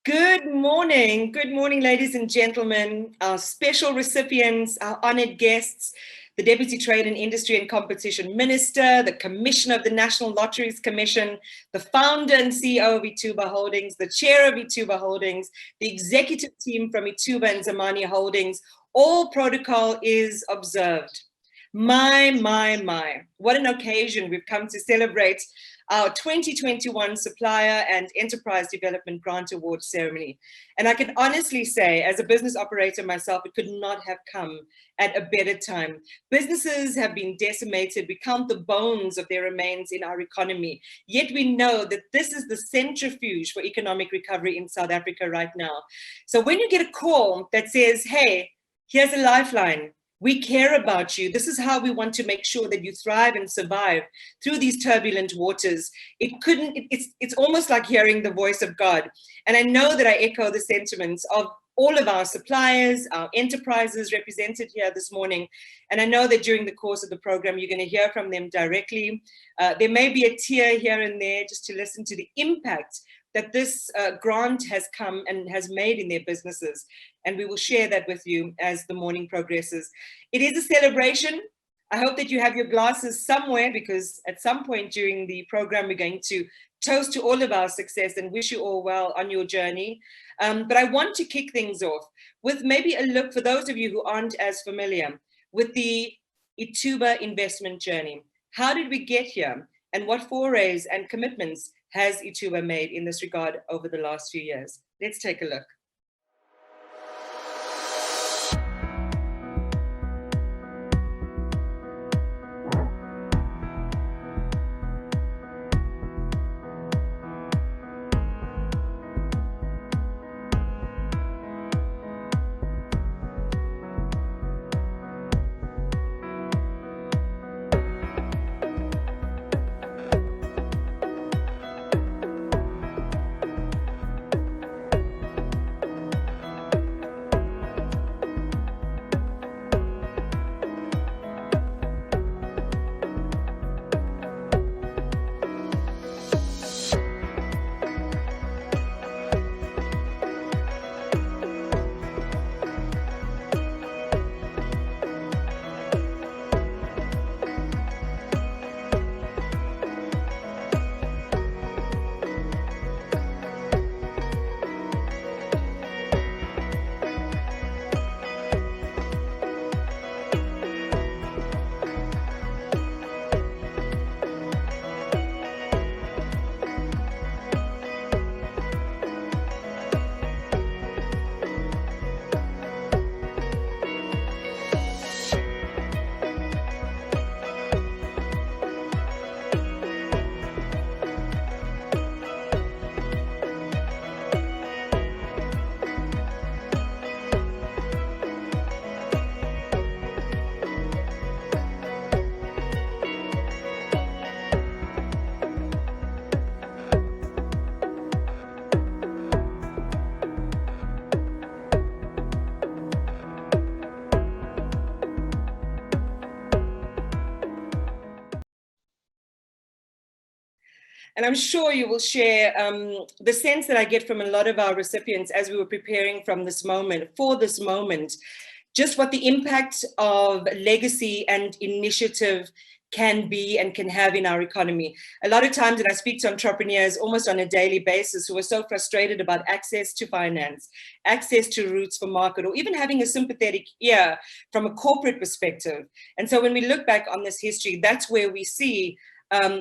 Good morning, ladies and gentlemen, our special recipients, our honored guests, the Deputy Trade and Industry and Competition Minister, the Commissioner of the National Lotteries Commission, the founder and CEO of ITHUBA Holdings, the chair of ITHUBA Holdings, the executive team from ITHUBA and Zamani Holdings. All protocol is observed. My, what an occasion we've come to celebrate our 2021 Supplier and Enterprise Development Grant Award ceremony. And I can honestly say, as a business operator myself, it could not have come at a better time. Businesses have been decimated. We count the bones of their remains in our economy. Yet we know that this is the centrifuge for economic recovery in South Africa right now. So when you get a call that says, hey, here's a lifeline, we care about you, this is how we want to make sure that you thrive and survive through these turbulent waters. It's almost like hearing the voice of God. And I know that I echo the sentiments of all of our suppliers, our enterprises represented here this morning. And I know that during the course of the program, you're going to hear from them directly. There may be a tear here and there just to listen to the impact that this grant has come and has made in their businesses. And we will share that with you as the morning progresses. It is a celebration. I hope that you have your glasses somewhere, because at some point during the program, we're going to toast to all of our success and wish you all well on your journey. But I want to kick things off with maybe a look, for those of you who aren't as familiar, with the ITHUBA investment journey. How did we get here? And what forays and commitments has ITHUBA made in this regard over the last few years? Let's take a look. And I'm sure you will share the sense that I get from a lot of our recipients as we were preparing for this moment, just what the impact of legacy and initiative can be and can have in our economy. A lot of times when I speak to entrepreneurs almost on a daily basis who are so frustrated about access to finance, access to routes for market, or even having a sympathetic ear from a corporate perspective. And so when we look back on this history, that's where we see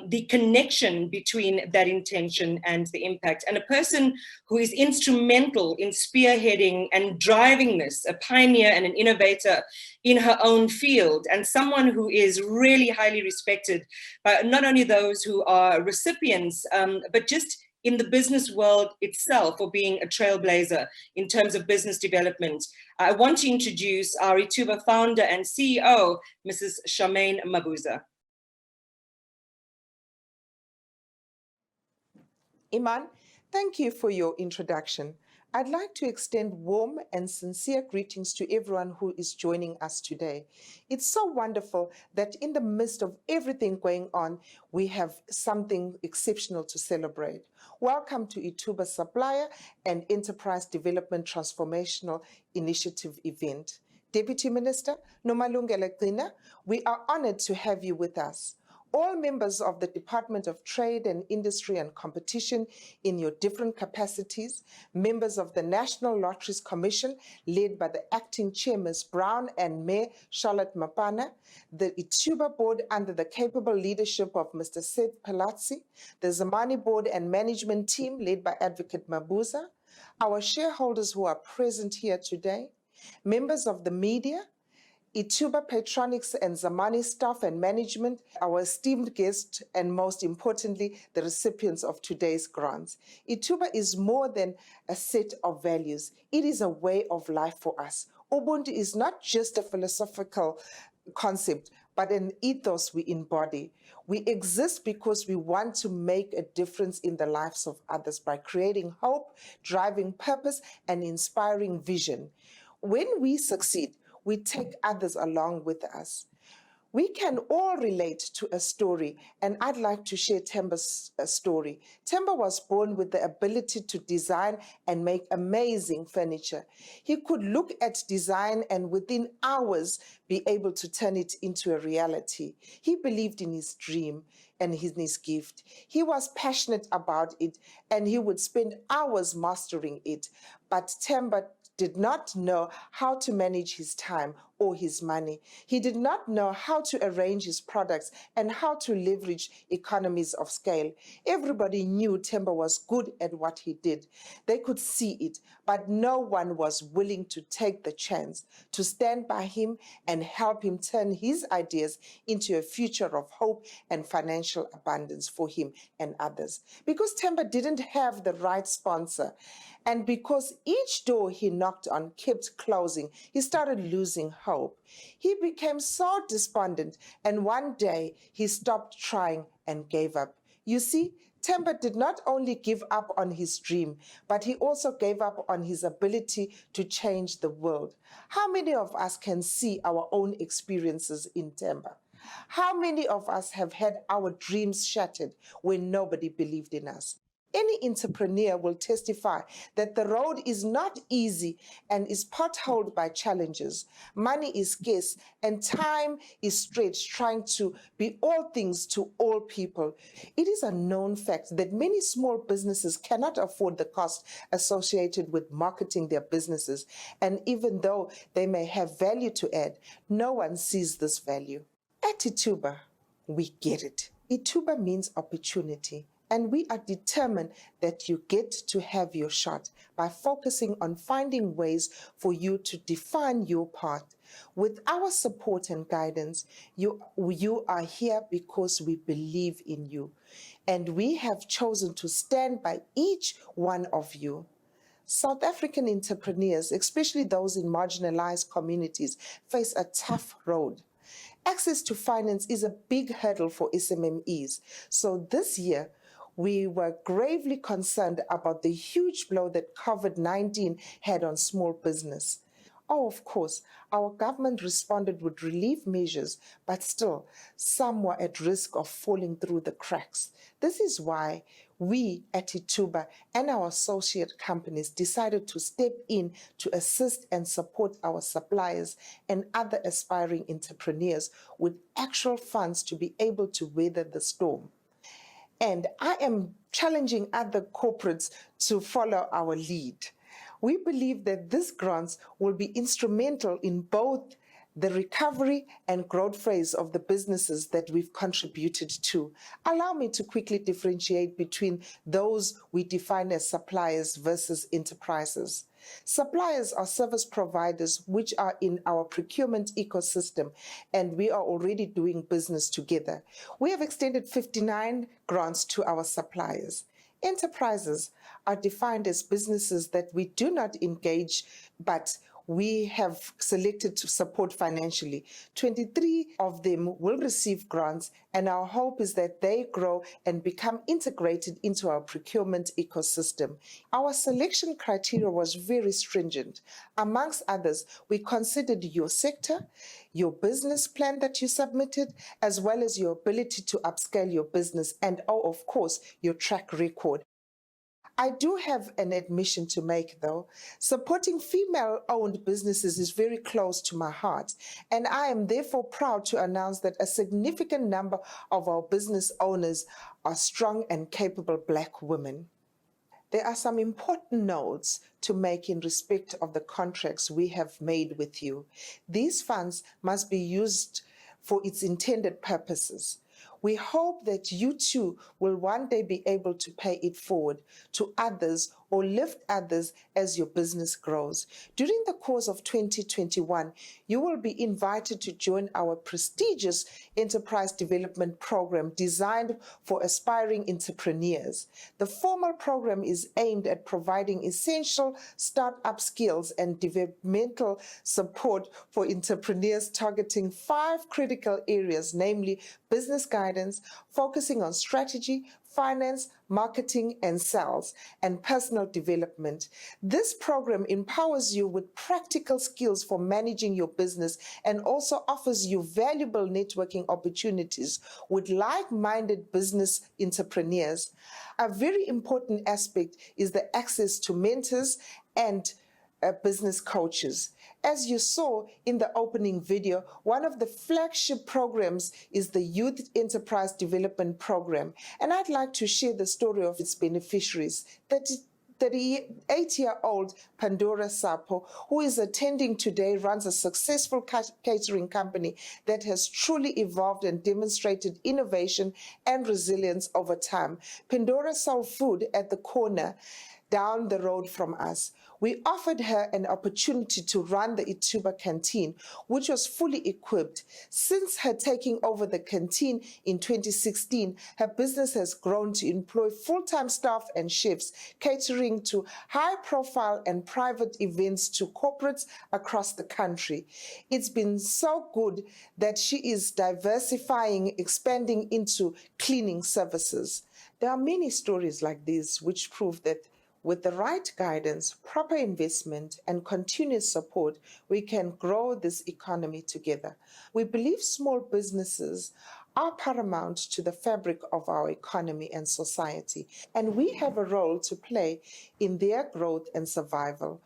the connection between that intention and the impact. And a person who is instrumental in spearheading and driving this, a pioneer and an innovator in her own field, and someone who is really highly respected by not only those who are recipients, but just in the business world itself, for being a trailblazer in terms of business development. I want to introduce our ITHUBA founder and CEO, Mrs. Charmaine Mabuza. Iman, thank you for your introduction. I'd like to extend warm and sincere greetings to everyone who is joining us today. It's so wonderful that in the midst of everything going on, we have something exceptional to celebrate. Welcome to ITHUBA Supplier and Enterprise Development Transformational Initiative event. Deputy Minister Nomalungelo Gcina, we are honored to have you with us. All members of the Department of Trade and Industry and Competition in your different capacities, members of the National Lotteries Commission led by the acting chair Ms. Brown and Mayor Charlotte Mapana, the ITHUBA board under the capable leadership of Mr. Seth Palazzi, the Zamani board and management team led by Advocate Mabuza, our shareholders who are present here today, members of the media, ITHUBA Patronics and Zamani staff and management, our esteemed guests, and most importantly, the recipients of today's grants. ITHUBA is more than a set of values. It is a way of life for us. Ubuntu is not just a philosophical concept, but an ethos we embody. We exist because we want to make a difference in the lives of others by creating hope, driving purpose, and inspiring vision. When we succeed, we take others along with us. We can all relate to a story, and I'd like to share Themba's story. Themba was born with the ability to design and make amazing furniture. He could look at design and within hours be able to turn it into a reality. He believed in his dream and in his gift. He was passionate about it, and he would spend hours mastering it. But Themba did not know how to manage his time or his money. He did not know how to arrange his products and how to leverage economies of scale. Everybody knew Themba was good at what he did. They could see it, but no one was willing to take the chance to stand by him and help him turn his ideas into a future of hope and financial abundance for him and others. Because Themba didn't have the right sponsor, and because each door he knocked on kept closing, he started losing hope. He became so despondent, and one day he stopped trying and gave up. You see, Themba did not only give up on his dream, but he also gave up on his ability to change the world. How many of us can see our own experiences in Themba? How many of us have had our dreams shattered when nobody believed in us? Any entrepreneur will testify that the road is not easy and is potholed by challenges. Money is scarce and time is stretched trying to be all things to all people. It is a known fact that many small businesses cannot afford the cost associated with marketing their businesses. And even though they may have value to add, no one sees this value. At ITHUBA, we get it. ITHUBA means opportunity. And we are determined that you get to have your shot by focusing on finding ways for you to define your path. With our support and guidance, you are here because we believe in you. And we have chosen to stand by each one of you. South African entrepreneurs, especially those in marginalized communities, face a tough road. Access to finance is a big hurdle for SMMEs. So this year, we were gravely concerned about the huge blow that COVID-19 had on small business. Oh, of course, our government responded with relief measures, but still, some were at risk of falling through the cracks. This is why we at ITHUBA and our associate companies decided to step in to assist and support our suppliers and other aspiring entrepreneurs with actual funds to be able to weather the storm. And I am challenging other corporates to follow our lead. We believe that these grants will be instrumental in both the recovery and growth phase of the businesses that we've contributed to. Allow me to quickly differentiate between those we define as suppliers versus enterprises. Suppliers are service providers which are in our procurement ecosystem, and we are already doing business together. We have extended 59 grants to our suppliers. Enterprises are defined as businesses that we do not engage, but we have selected to support financially. 23 of them will receive grants, and our hope is that they grow and become integrated into our procurement ecosystem. Our selection criteria was very stringent. Amongst others, we considered your sector, your business plan that you submitted, as well as your ability to upscale your business, and of course, your track record. I do have an admission to make, though. Supporting female-owned businesses is very close to my heart, and I am therefore proud to announce that a significant number of our business owners are strong and capable Black women. There are some important notes to make in respect of the contracts we have made with you. These funds must be used for its intended purposes. We hope that you too will one day be able to pay it forward to others or lift others as your business grows. During the course of 2021, you will be invited to join our prestigious enterprise development program designed for aspiring entrepreneurs. The formal program is aimed at providing essential startup skills and developmental support for entrepreneurs, targeting 5 critical areas, namely business guidance, focusing on strategy, finance, marketing, and sales, and personal development. This program empowers you with practical skills for managing your business and also offers you valuable networking opportunities with like-minded business entrepreneurs. A very important aspect is the access to mentors and business coaches. As you saw in the opening video, one of the flagship programs is the Youth Enterprise Development Program, and I'd like to share the story of its beneficiaries. 38-year-old Pandora Sapo, who is attending today, runs a successful catering company that has truly evolved and demonstrated innovation and resilience over time. Pandora sold food at the corner down the road from us. We offered her an opportunity to run the ITHUBA canteen, which was fully equipped. Since her taking over the canteen in 2016, her business has grown to employ full-time staff and chefs, catering to high-profile and private events to corporates across the country. It's been so good that she is diversifying, expanding into cleaning services. There are many stories like these which prove that with the right guidance, proper investment, and continuous support, we can grow this economy together. We believe small businesses are paramount to the fabric of our economy and society, and we have a role to play in their growth and survival.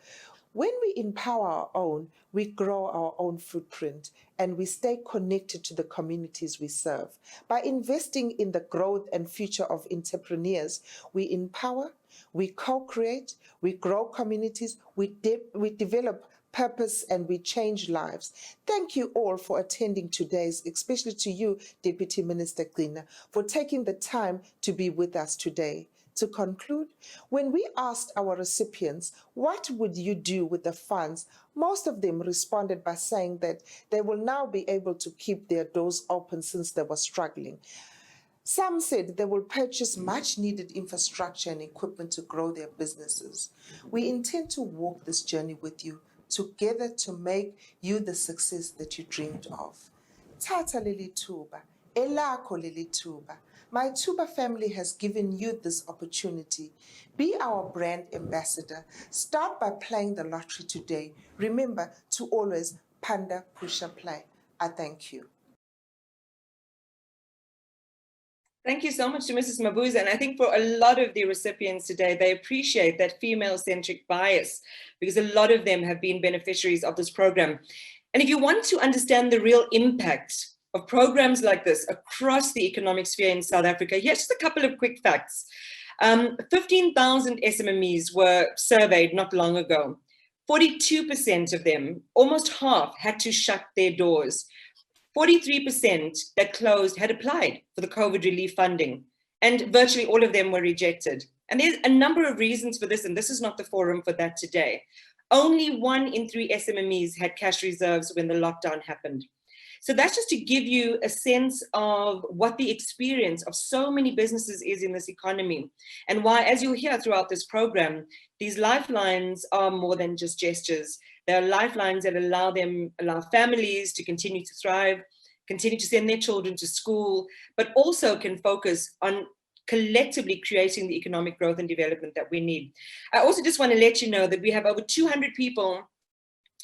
When we empower our own, we grow our own footprint and we stay connected to the communities we serve. By investing in the growth and future of entrepreneurs, we empower, we co-create, we grow communities, we develop purpose, and we change lives. Thank you all for attending today's, especially to you, Deputy Minister Gcina, for taking the time to be with us today. To conclude, when we asked our recipients, what would you do with the funds? Most of them responded by saying that they will now be able to keep their doors open since they were struggling. Some said they will purchase much needed infrastructure and equipment to grow their businesses. We intend to walk this journey with you together to make you the success that you dreamed of. Tata leli thuba, elakho leli thuba. My ITHUBA family has given you this opportunity. Be our brand ambassador. Start by playing the lottery today. Remember to always panda, pusha, play. I thank you. Thank you so much to Mrs. Mabuza. And I think for a lot of the recipients today, they appreciate that female-centric bias because a lot of them have been beneficiaries of this program. And if you want to understand the real impact of programs like this across the economic sphere in South Africa, here's just a couple of quick facts. 15,000 SMMEs were surveyed not long ago. 42% of them, almost half, had to shut their doors. 43% that closed had applied for the COVID relief funding, and virtually all of them were rejected. And there's a number of reasons for this, and this is not the forum for that today. Only 1 in 3 SMMEs had cash reserves when the lockdown happened. So that's just to give you a sense of what the experience of so many businesses is in this economy, and why, as you'll hear throughout this program, these lifelines are more than just gestures. They are lifelines that allow families to continue to thrive, continue to send their children to school, but also can focus on collectively creating the economic growth and development that we need. I also just want to let you know that we have over 200 people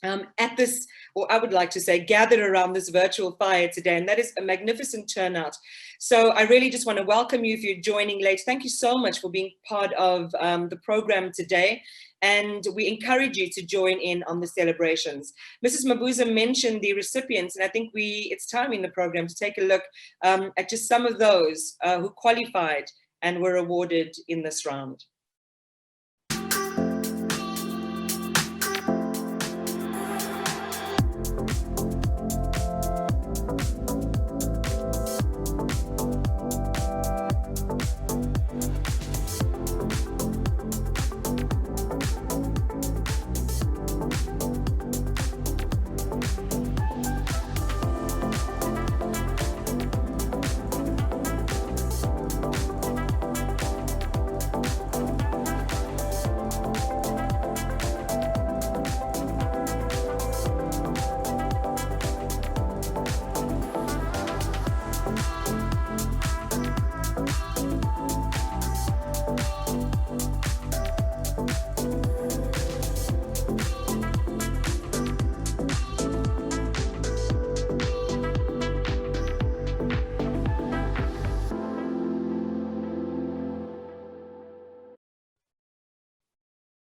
at this, or I would like to say, gathered around this virtual fire today, and that is a magnificent turnout. So I really just want to welcome you if you're joining late. Thank you so much for being part of the program today, and we encourage you to join in on the celebrations. Mrs. Mabuza mentioned the recipients, and I think it's time in the program to take a look at just some of those who qualified and were awarded in this round.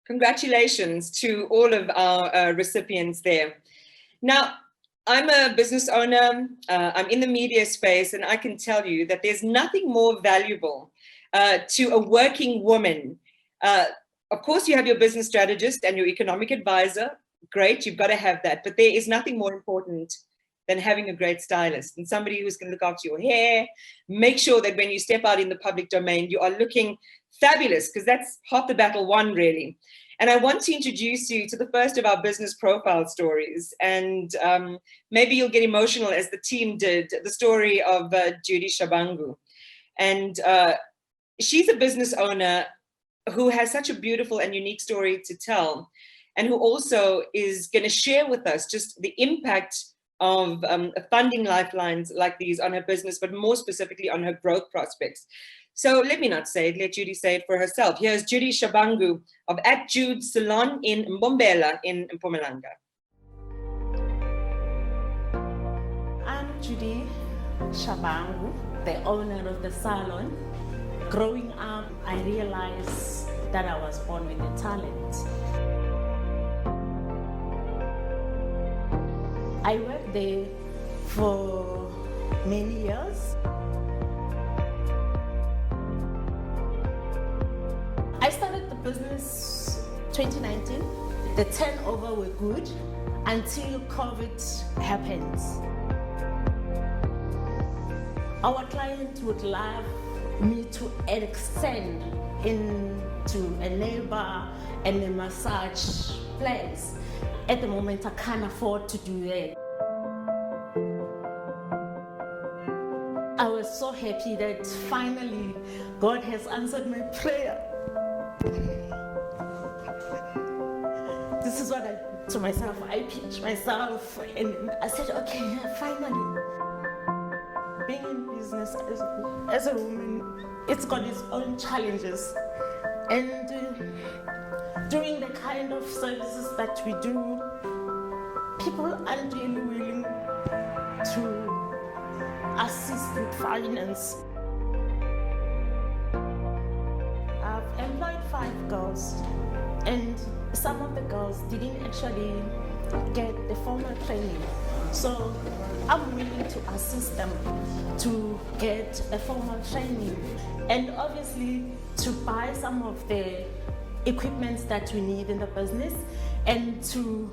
Congratulations to all of our recipients there. Now, I'm a business owner, I'm in the media space, and I can tell you that there's nothing more valuable to a working woman. Of course, you have your business strategist and your economic advisor. Great, you've got to have that. But there is nothing more important than having a great stylist and somebody who's going to look after your hair, make sure that when you step out in the public domain, you are looking fabulous, because that's half the battle won, really. And I want to introduce you to the first of our business profile stories. And maybe you'll get emotional, as the team did, the story of Judy Shabangu. And she's a business owner who has such a beautiful and unique story to tell, and who also is going to share with us just the impact of funding lifelines like these on her business, but more specifically on her growth prospects. So let me not say it, let Judy say it for herself. Here's Judy Shabangu of At Jude Salon in Mbombela in Mpumalanga. I'm Judy Shabangu, the owner of the salon. Growing up, I realized that I was born with a talent. I worked there for many years. I started the business 2019. The turnover were good until COVID happened. Our client would love me to extend into a nail bar and a massage place. At the moment, I can't afford to do that. I was so happy that finally God has answered my prayer. This is what I did to myself. I pinched myself and I said, okay, finally. Being in business as a woman, it's got its own challenges. And doing the kind of services that we do, people aren't really willing to assist with finance. I've employed 5 girls, and some of the girls didn't actually get the formal training. So I'm willing to assist them to get a formal training, and obviously to buy some of the equipment that we need in the business and to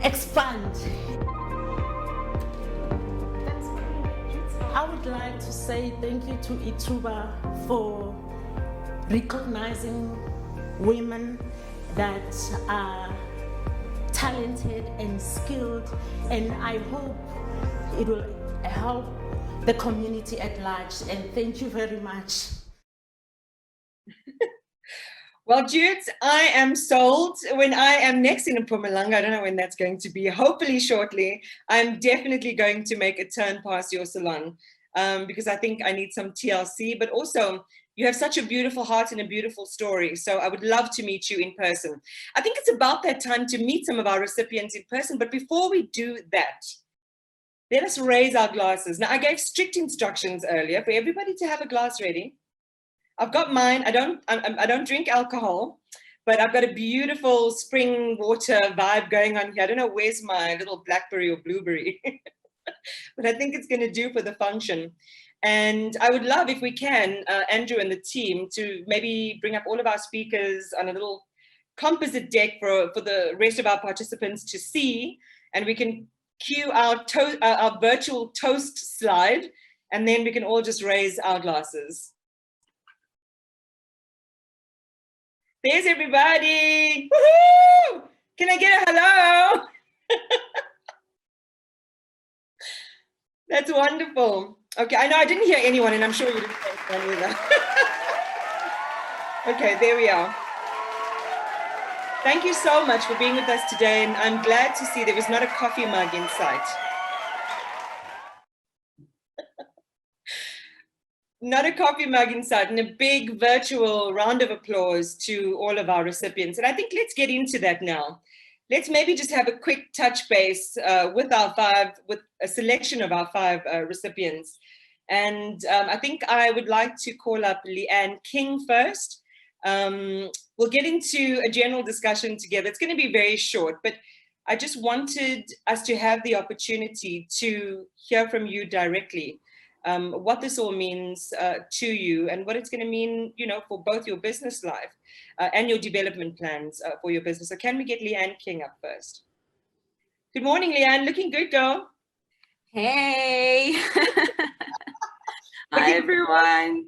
expand. I would like to say thank you to ITHUBA for recognizing women that are talented and skilled, and I hope it will help the community at large. And thank you very much. Well, Jude, I am sold. When I am next in Mpumalanga, I don't know when that's going to be, hopefully shortly, I'm definitely going to make a turn past your salon because I think I need some TLC, but also you have such a beautiful heart and a beautiful story. So I would love to meet you in person. I think it's about that time to meet some of our recipients in person. But before we do that, let us raise our glasses. Now, I gave strict instructions earlier for everybody to have a glass ready. I've got mine. I don't drink alcohol, but I've got a beautiful spring water vibe going on here. I don't know where's my little blackberry or blueberry, but I think it's going to do for the function. And I would love, if we can, Andrew and the team, to maybe bring up all of our speakers on a little composite deck for the rest of our participants to see, and we can cue our virtual toast slide, and then we can all just raise our glasses. There's everybody. Woohoo! Can I get a hello? That's wonderful. Okay, I know I didn't hear anyone, and I'm sure you didn't hear anyone either. Okay, there we are. Thank you so much for being with us today, and I'm glad to see there was not a coffee mug in sight. Not a coffee mug in sight, and a big virtual round of applause to all of our recipients. And I think let's get into that now. Let's maybe just have a quick touch base with a selection of our 5 recipients. And I think I would like to call up Leanne King first. We'll get into a general discussion together. It's going to be very short, but I just wanted us to have the opportunity to hear from you directly. What this all means to you and what it's going to mean, for both your business life and your development plans for your business. So can we get Leanne King up first? Good morning, Leanne. Looking good, girl. Hey. Hi, everyone.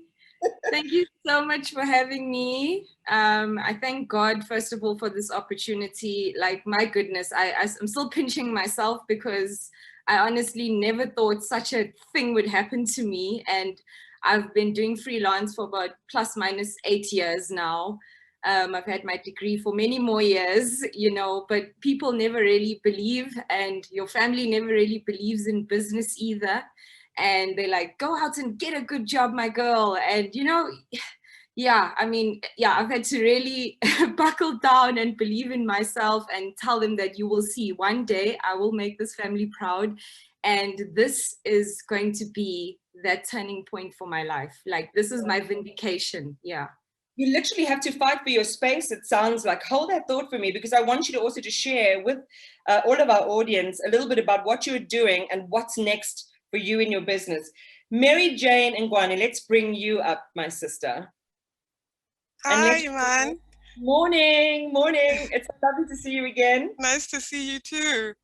Thank you so much for having me. I thank God, first of all, for this opportunity. Like, my goodness, I'm still pinching myself because I honestly never thought such a thing would happen to me. And I've been doing freelance for about plus minus 8 years now. I've had my degree for many more years, but people never really believe, and your family never really believes in business either. And they're like, go out and get a good job, my girl. And, I've had to really buckle down and believe in myself and tell them that you will see one day I will make this family proud. And this is going to be that turning point for my life. Like, this is my vindication. Yeah. You literally have to fight for your space, it sounds like. Hold that thought for me, because I want you to also to share with all of our audience a little bit about what you're doing and what's next for you in your business. Mary Jane Ngwane, let's bring you up, my sister. Hi, Iman. Morning. It's lovely to see you again. Nice to see you too.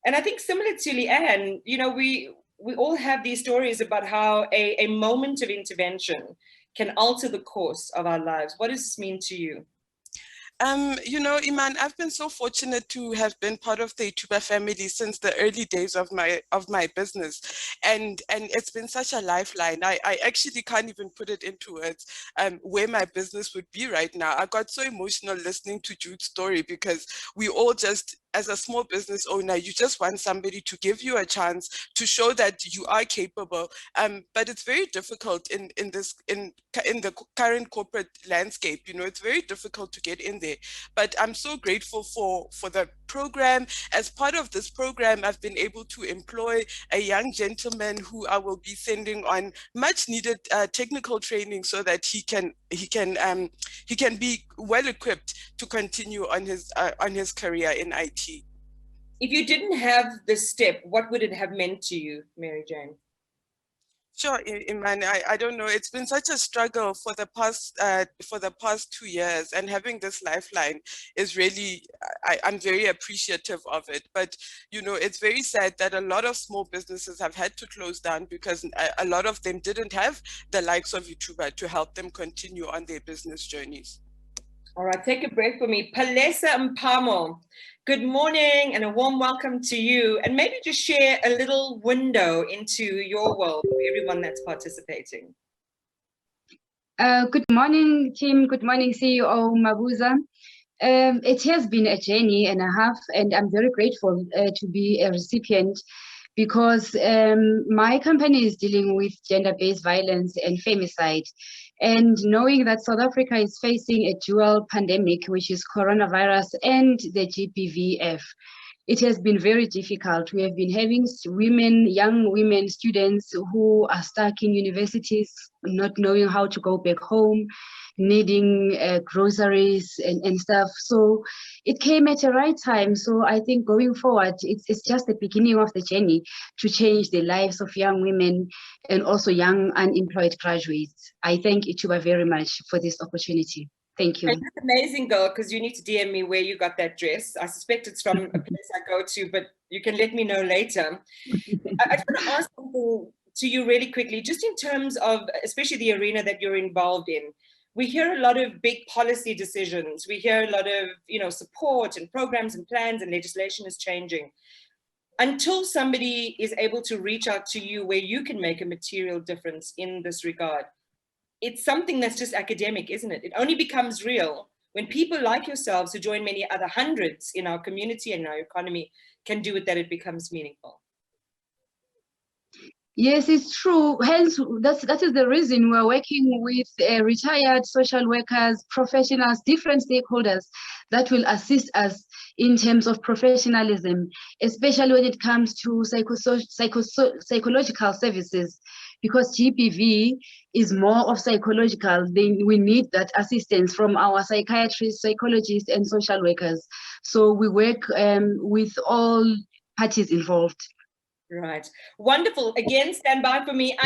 And I think similar to Leanne, we all have these stories about how a moment of intervention can alter the course of our lives. What does this mean to you? Iman, I've been so fortunate to have been part of the ITHUBA family since the early days of my business, and it's been such a lifeline. I actually can't even put it into words where my business would be right now. I got so emotional listening to Jude's story, because we all just, as a small business owner, you just want somebody to give you a chance to show that you are capable. But it's very difficult in the current corporate landscape. It's very difficult to get in there. But I'm so grateful for the program. As part of this program, I've been able to employ a young gentleman who I will be sending on much needed technical training so that he can be well equipped to continue on his career in IT. If you didn't have this step, what would it have meant to you, Mary Jane? Sure, Iman. I don't know. It's been such a struggle for the past 2 years, and having this lifeline is really, I'm very appreciative of it. But it's very sad that a lot of small businesses have had to close down because a lot of them didn't have the likes of ITHUBA to help them continue on their business journeys. All right, take a breath for me. Palesa Mpamo, Good morning and a warm welcome to you. And maybe just share a little window into your world for everyone that's participating. Good morning, team. Good morning, CEO Mabuza. It has been a journey and a half, and I'm very grateful to be a recipient because my company is dealing with gender-based violence and femicide. And knowing that South Africa is facing a dual pandemic, which is coronavirus and the GBVF, it has been very difficult. We have been having young women, students who are stuck in universities, not knowing how to go back home, needing groceries and stuff. So it came at the right time. So I think going forward, it's just the beginning of the journey to change the lives of young women and also young unemployed graduates. I thank ITHUBA very much for this opportunity. Thank you. And that's amazing, girl, because you need to DM me where you got that dress. I suspect it's from a place I go to, but you can let me know later. I just want to ask something to you really quickly, just in terms of, especially the arena that you're involved in. We hear a lot of big policy decisions. We hear a lot of, support and programs and plans, and legislation is changing. Until somebody is able to reach out to you where you can make a material difference in this regard, it's something that's just academic, isn't it? It only becomes real when people like yourselves, who join many other hundreds in our community and our economy, can do it, that it becomes meaningful. Yes, it's true. Hence, that is the reason we're working with retired social workers, professionals, different stakeholders that will assist us in terms of professionalism, especially when it comes to psychological services, because GBV is more of psychological. We need that assistance from our psychiatrists, psychologists, and social workers. So we work with all parties involved. Right. Wonderful. Again, stand by for me.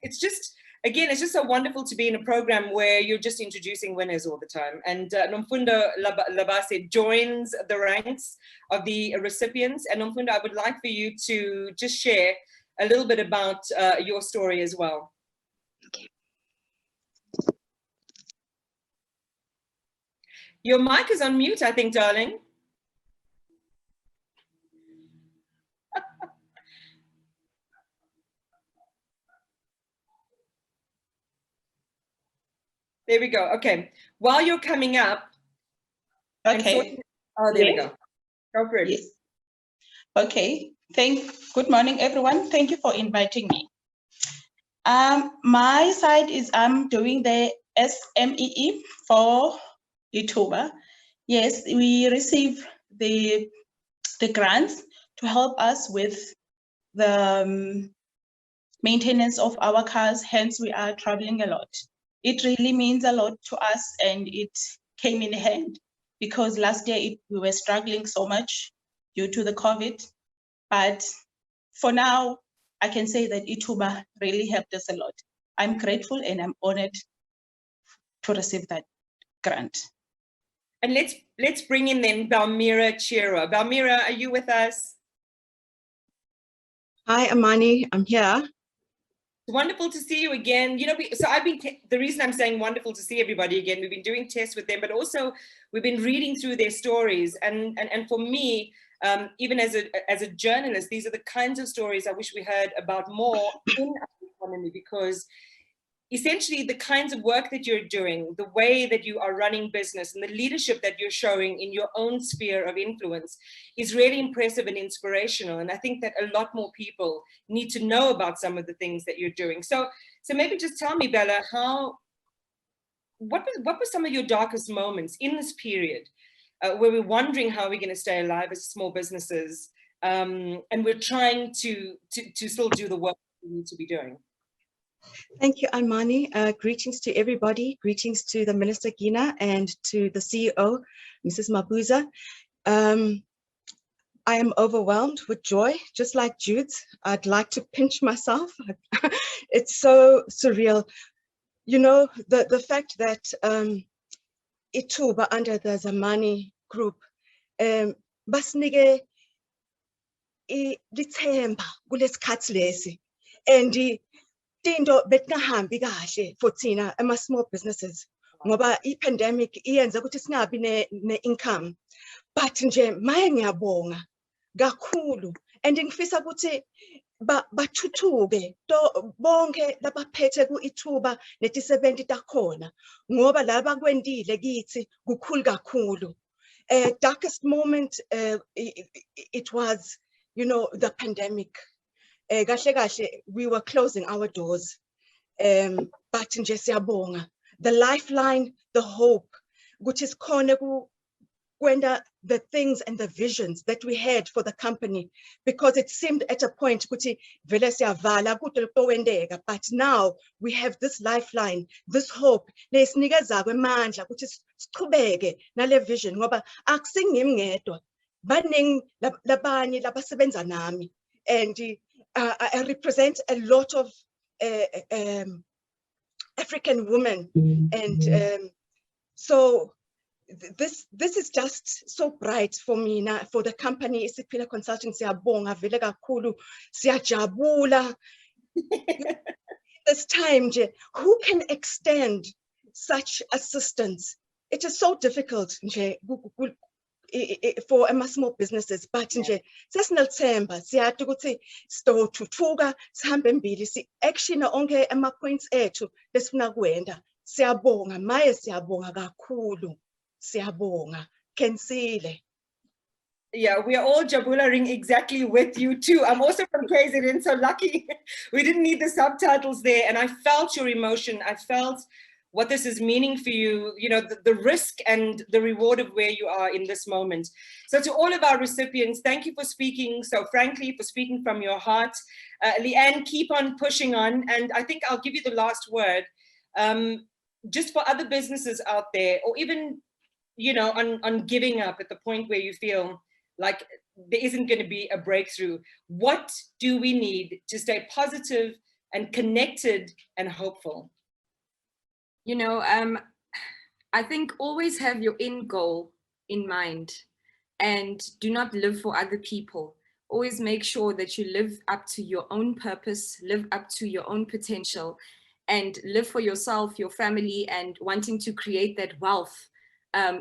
It's just so wonderful to be in a program where you're just introducing winners all the time. And Nomfundo Labase joins the ranks of the recipients. And Nomfundo, I would like for you to just share a little bit about your story as well. Okay. Your mic is on mute, I think, darling. There we go. Okay. While you're coming up. Okay. Oh, there we go. Go for it. Yes. Okay. Good morning, everyone. Thank you for inviting me. My side is I'm doing the SMEE for ITHUBA. Yes, we receive the grants to help us with the maintenance of our cars. Hence, we are traveling a lot. It really means a lot to us, and it came in hand because last year we were struggling so much due to the COVID. But for now, I can say that ITHUBA really helped us a lot. I'm grateful and I'm honored to receive that grant. And let's bring in then Balmira Chira. Balmira, are you with us? Hi, Amani, I'm here. Wonderful to see you again. So the reason I'm saying wonderful to see everybody again, we've been doing tests with them, but also we've been reading through their stories. And for me, even as a journalist, these are the kinds of stories I wish we heard about more in our economy, because essentially the kinds of work that you're doing, the way that you are running business, and the leadership that you're showing in your own sphere of influence is really impressive and inspirational. And I think that a lot more people need to know about some of the things that you're doing. So maybe just tell me, Bella, what were some of your darkest moments in this period where we're wondering how we're going to stay alive as small businesses, and we're trying to still do the work we need to be doing? Thank you, Almani. Greetings to everybody. Greetings to the Minister Gina and to the CEO, Mrs. Mabuza. I am overwhelmed with joy, just like Jude. I'd like to pinch myself. It's so surreal. The fact that ITHUBA under the Zamani group, basinike lithemba kulesikhathi lesi, and into betingahambi kahle for thina ama-small businesses ngoba i-pandemic iyenza ukuthi singabi ne-income. but nje maye ngiyabonga kakhulu and ngifisa ukuthi bathuthuke bonke labaphethe ku-ITHUBA netisebenti takhona ngoba laba kwendile kithi kukhulu kakhulu. Darkest moment it was, you know, the pandemic. Kahle kahle we were closing our doors, but nje siyabonga the lifeline, the hope which is khona kwenda the things and the visions that we had for the company, because it seemed at a point ukuthi vele siyavala kude lokwendeleka, but now we have this lifeline, this hope lesinikezako amandla ukuthi sichubeke nale vision ngoba akusingimi ngedwa, baningi labanye labasebenza nami, and I represent a lot of African women, and so this is just so bright for me now, for the company Supplier Consulting. Siyabonga vele kakhulu, siyajabula. This time nje, who can extend such assistance? It is so difficult nje for small businesses, but nje sesinelithemba siyathi ukuthi sitothuthuka sihambe embili si-action onke ama-points ethu lesifuna kuwenda. Siyabonga, maye siyabonga kakhulu. Siyabonga, Kensile. Yeah, we are all jabularing exactly with you too. I'm also from KZN, so lucky we didn't need the subtitles there. And I felt your emotion. I felt what this is meaning for you, you know, the risk and the reward of where you are in this moment. So to all of our recipients, thank you for speaking so frankly, for speaking from your heart. Leanne, keep on pushing on. And I think I'll give you the last word. Just for other businesses out there, or even, you know, on giving up at the point where you feel like there isn't going to be a breakthrough. What do we need to stay positive and connected and hopeful? You know, I think always have your end goal in mind and do not live for other people. Always make sure that you live up to your own purpose, live up to your own potential, and live for yourself, your family, and wanting to create that wealth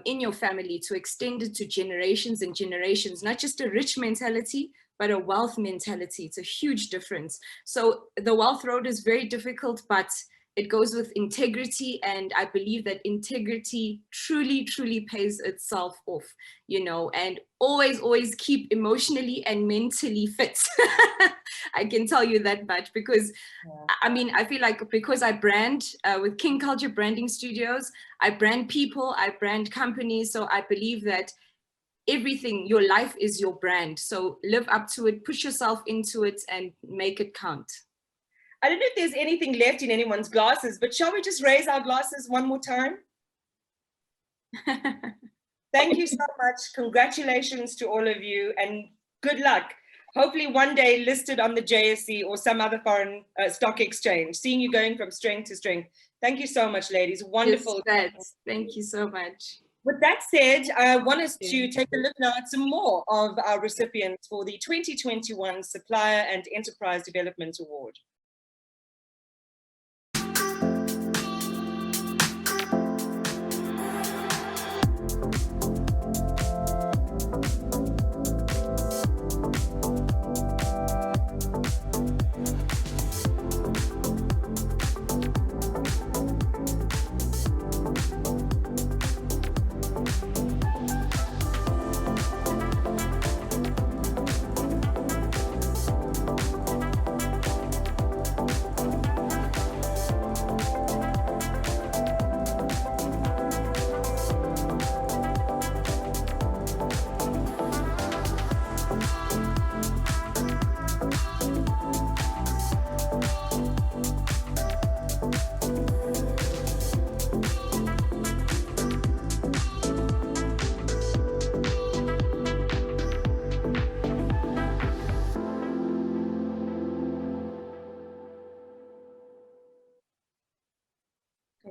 in your family to extend it to generations and generations, not just a rich mentality, but a wealth mentality. It's a huge difference. So the wealth road is very difficult, but it goes with integrity. And I believe that integrity truly, truly pays itself off, you know, and always, always keep emotionally and mentally fit. I can tell you that much because, I mean, I feel like because I brand with King Culture Branding Studios, I brand people, I brand companies. So I believe that everything, your life is your brand. So live up to it, push yourself into it and make it count. I don't know if there's anything left in anyone's glasses, but shall we just raise our glasses one more time? Thank you so much. Congratulations to all of you and good luck. Hopefully one day listed on the JSE or some other foreign stock exchange, seeing you going from strength to strength. Thank you so much, ladies. Wonderful. Thank you so much. With that said, I want us to take a look now at some more of our recipients for the 2021 Supplier and Enterprise Development Award.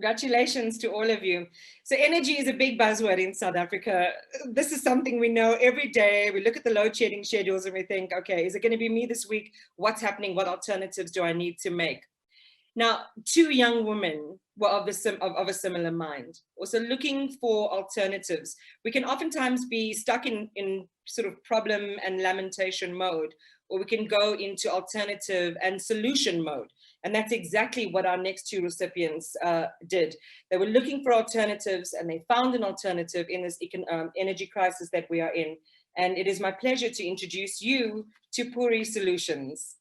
Congratulations to all of you. So energy is a big buzzword in South Africa. This is something we know every day. We look at the load shedding schedules and we think, okay, is it going to be me this week? What's happening? What alternatives do I need to make? Now, two young women were of a similar mind. Also looking for alternatives. We can oftentimes be stuck in sort of problem and lamentation mode, or we can go into alternative and solution mode. And that's exactly what our next two recipients did. They were looking for alternatives, and they found an alternative in this energy crisis that we are in. And it is my pleasure to introduce you to Puri Solutions.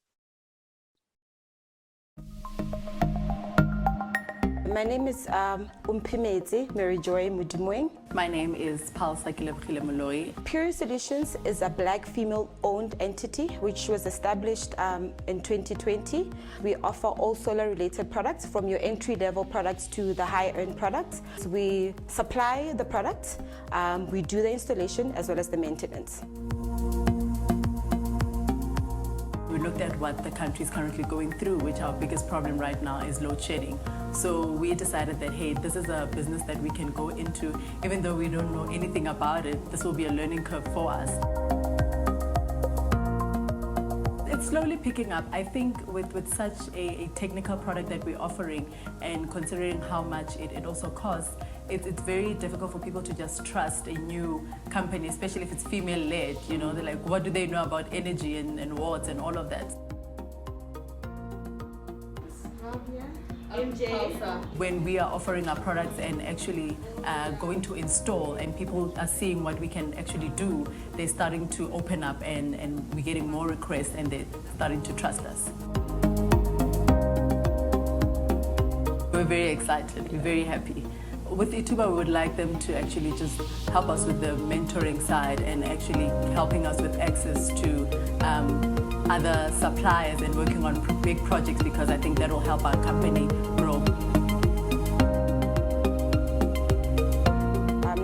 My name is Umpimezi Mary Joy Mudimoing. My name is Palsa Kilebkhile Moloi. Puri Solutions is a Black female-owned entity which was established in 2020. We offer all solar-related products, from your entry-level products to the high-end products. So we supply the products, we do the installation as well as the maintenance. We looked at what the country is currently going through, which our biggest problem right now is load shedding. So we decided that, hey, this is a business that we can go into. Even though we don't know anything about it, this will be a learning curve for us. It's slowly picking up. I think with such a technical product that we're offering, and considering how much it also costs, it's very difficult for people to just trust a new company, especially if it's female-led. You know, they're like, what do they know about energy and watts and all of that? When we are offering our products and actually going to install, and people are seeing what we can actually do, they're starting to open up, and we're getting more requests, and they're starting to trust us. We're very excited, we're very happy. With ITHUBA, we would like them to actually just help us with the mentoring side and actually helping us with access to other suppliers and working on big projects, because I think that will help our company grow.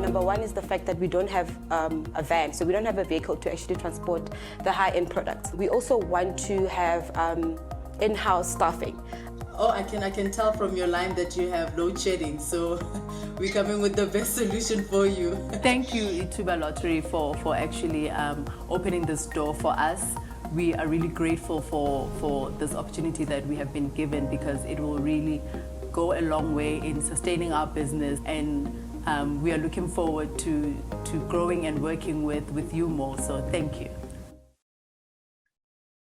Number one is the fact that we don't have a van, so we don't have a vehicle to actually transport the high-end products. We also want to have in-house staffing. Oh, I can tell from your line that you have load shedding, so we're coming with the best solution for you. Thank you, ITHUBA Lottery, for actually opening this door for us. We are really grateful for this opportunity that we have been given, because it will really go a long way in sustaining our business, and we are looking forward to growing and working with you more, so thank you.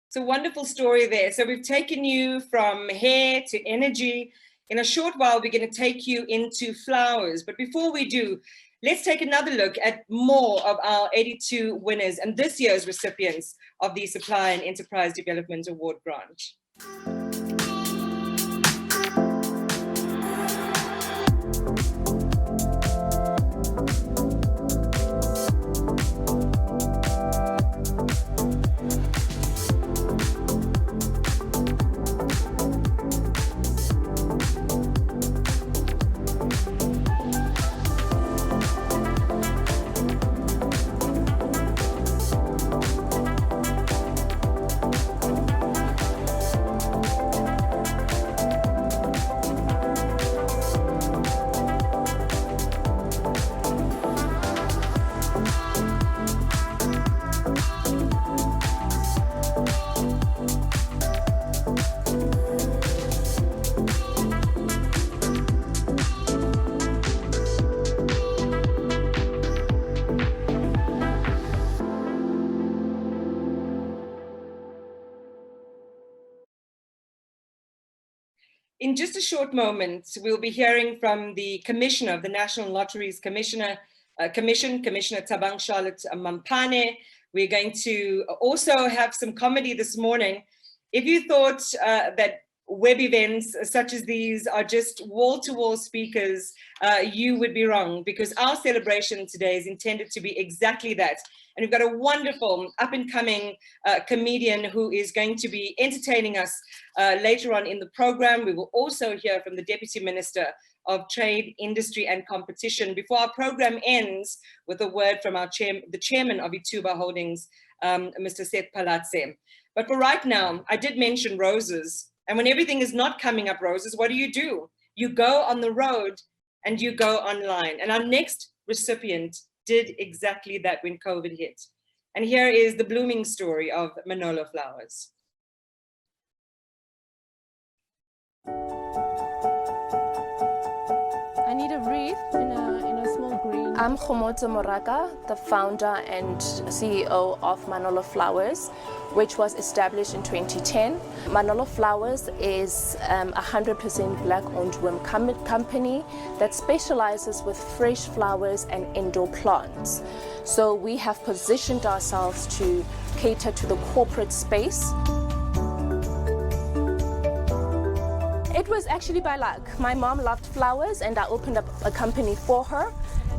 It's a wonderful story there. So we've taken you from hair to energy. In a short while, we're going to take you into flowers. But before we do, let's take another look at more of our 82 winners and this year's recipients of the Supplier and Enterprise Development Award grant. In just a short moment, we'll be hearing from the Commissioner of the National Lotteries Commission, Commissioner Thabang Charlotte Mampane. We're going to also have some comedy this morning. If you thought that web events such as these are just wall-to-wall speakers, you would be wrong, because our celebration today is intended to be exactly that. And we've got a wonderful up-and-coming comedian who is going to be entertaining us later on in the program. We will also hear from the Deputy Minister of Trade, Industry and Competition before our program ends with a word from our the Chairman of ITHUBA Holdings, Mr. Seth Palatse. But for right now, I did mention roses. And when everything is not coming up roses, what do? You go on the road and you go online. And our next recipient did exactly that when COVID hit. And here is the blooming story of Manolo flowers. wreath in a small green. I'm Khomotso Moraka, the founder and CEO of Manolo Flowers, which was established in 2010. Manolo Flowers is a 100% black-owned women company that specializes with fresh flowers and indoor plants. So we have positioned ourselves to cater to the corporate space. It was actually by luck. My mom loved flowers and I opened up a company for her,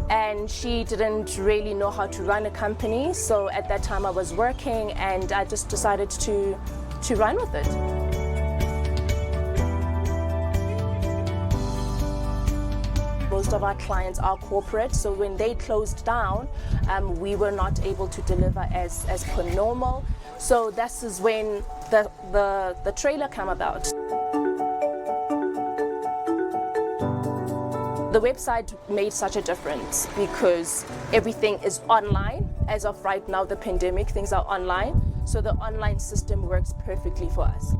and she didn't really know how to run a company. So at that time I was working and I just decided to run with it. Most of our clients are corporate, so when they closed down, we were not able to deliver as per normal. So this is when the trailer came about. The website made such a difference because everything is online. As of right now, the pandemic, things are online. So the online system works perfectly for us.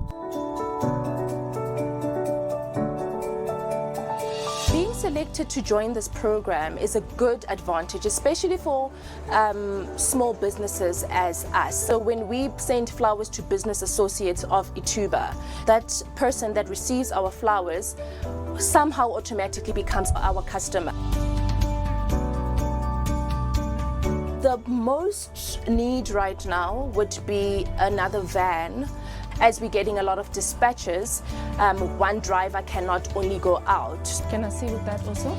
Being selected to join this program is a good advantage, especially for small businesses as us. So when we send flowers to business associates of ITHUBA, that person that receives our flowers somehow automatically becomes our customer. The most need right now would be another van. As we're getting a lot of dispatches, one driver cannot only go out. Can I see with that also?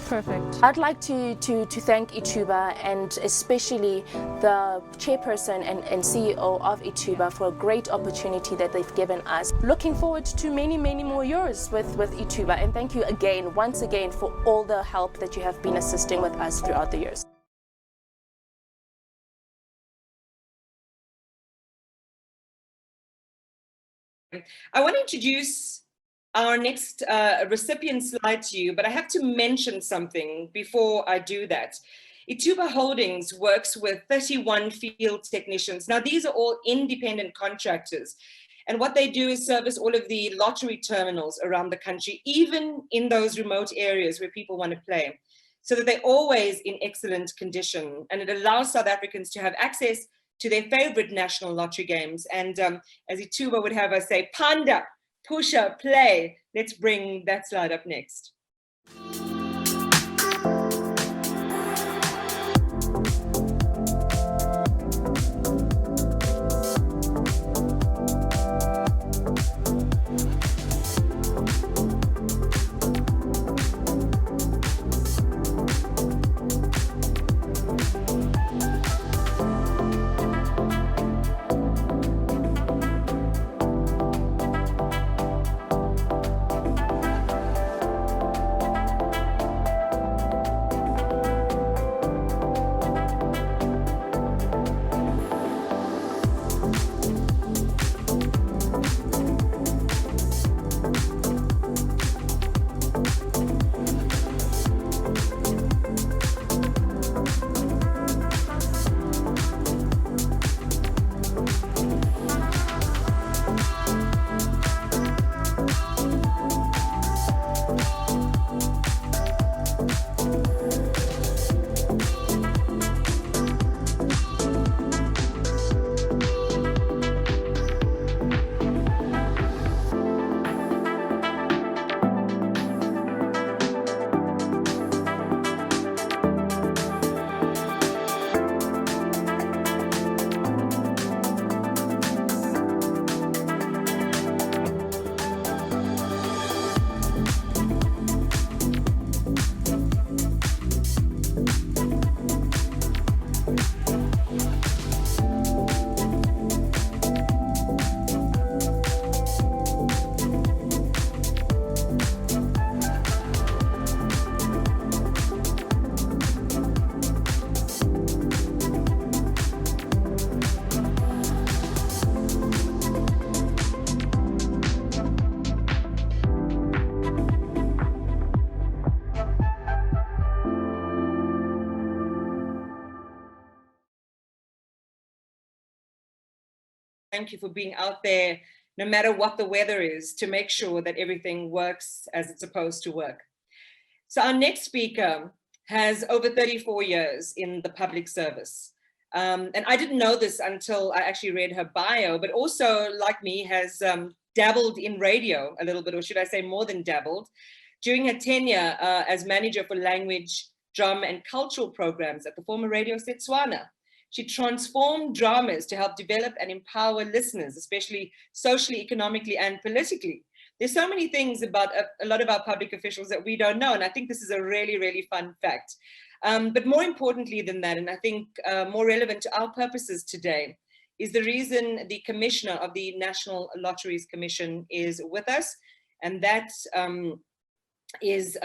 Perfect. I'd like to thank ITHUBA and especially the chairperson and CEO of ITHUBA for a great opportunity that they've given us. Looking forward to many, many more years with ITHUBA, and thank you again, once again, for all the help that you have been assisting with us throughout the years. I want to introduce our next recipient slide to you, but I have to mention something before I do that. ITHUBA Holdings works with 31 field technicians. Now, these are all independent contractors, and what they do is service all of the lottery terminals around the country, even in those remote areas where people want to play, so that they're always in excellent condition, and it allows South Africans to have access to their favorite national lottery games. And as ITHUBA would have us say, Panda, Pusher, play. Let's bring that slide up next. Thank you for being out there no matter what the weather is, to make sure that everything works as it's supposed to work. So our next speaker has over 34 years in the public service. And I didn't know this until I actually read her bio, but also, like me, has dabbled in radio a little bit, or should I say more than dabbled. During her tenure as manager for language, drama and cultural programs at the former Radio Setswana, she transformed dramas to help develop and empower listeners, especially socially, economically, and politically. There's so many things about a lot of our public officials that we don't know, and I think this is a really, really fun fact. But more importantly than that, and I think more relevant to our purposes today, is the reason the Commissioner of the National Lotteries Commission is with us, and that is,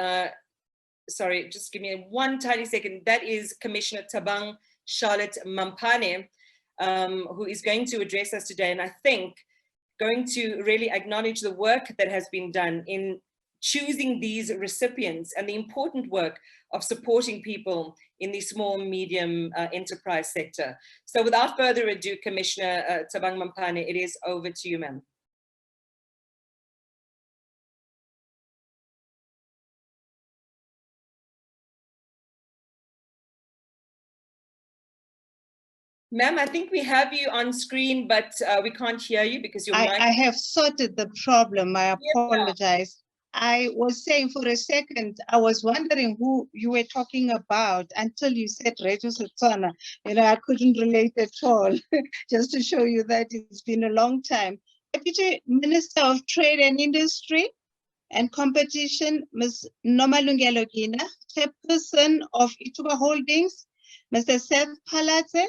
sorry, just give me one tiny second, that is Commissioner Thabang Charlotte Mampane, who is going to address us today, and I think going to really acknowledge the work that has been done in choosing these recipients and the important work of supporting people in the small, medium enterprise sector. So without further ado, Commissioner Thabang Mampane, it is over to you, ma'am. Ma'am, I think we have you on screen, but we can't hear you because your mic... I have sorted the problem. I apologize. I was saying for a second, I was wondering who you were talking about until you said Radio Setswana. You know, I couldn't relate at all, just to show you that it's been a long time. Deputy Minister of Trade and Industry and Competition, Ms. Nomalungelo Gina, Chairperson of ITHUBA Holdings, Mr. Seth Palatse,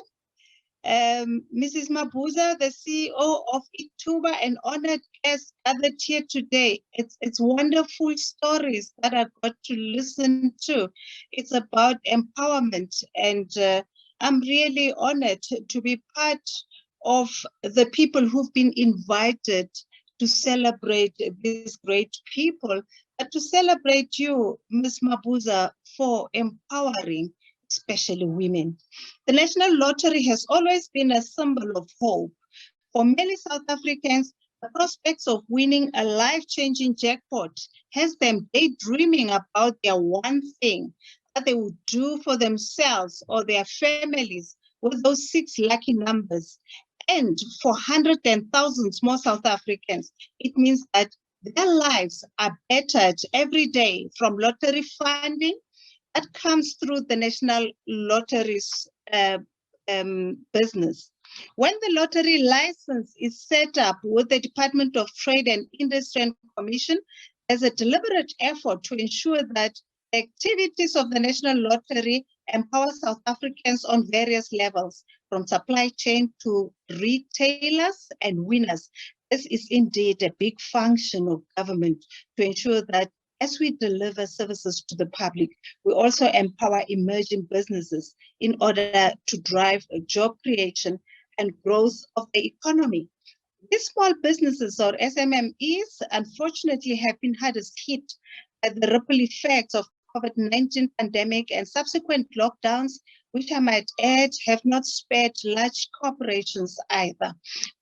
Mrs. Mabuza, the CEO of ITHUBA, and honored guests gathered here today. It's wonderful stories that I've got to listen to. It's about empowerment, and I'm really honored to be part of the people who've been invited to celebrate these great people, but to celebrate you, Ms. Mabuza, for empowering especially women. The National Lottery has always been a symbol of hope. For many South Africans, the prospects of winning a life-changing jackpot has them daydreaming about their one thing that they would do for themselves or their families with those 6 lucky numbers. And for hundreds and thousands more South Africans, it means that their lives are bettered every day from lottery funding that comes through the National Lottery's business. When the lottery license is set up with the Department of Trade and Industry and Commission, there's a deliberate effort to ensure that the activities of the National Lottery empower South Africans on various levels, from supply chain to retailers and winners. This is indeed a big function of government to ensure that as we deliver services to the public, we also empower emerging businesses in order to drive job creation and growth of the economy. These small businesses, or SMMEs, unfortunately have been hardest hit by the ripple effects of COVID-19 pandemic and subsequent lockdowns, which I might add have not spared large corporations either.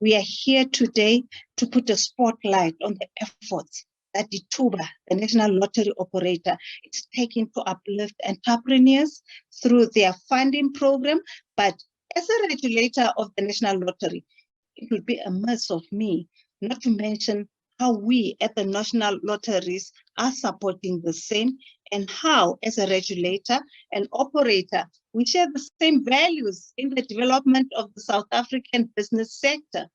We are here today to put a spotlight on the efforts that ITHUBA, the National Lottery Operator, is taking to uplift entrepreneurs through their funding program. But as a regulator of the National Lottery, it would be amiss of me not to mention how we at the National Lotteries are supporting the same, and how, as a regulator and operator, we share the same values in the development of the South African business sector.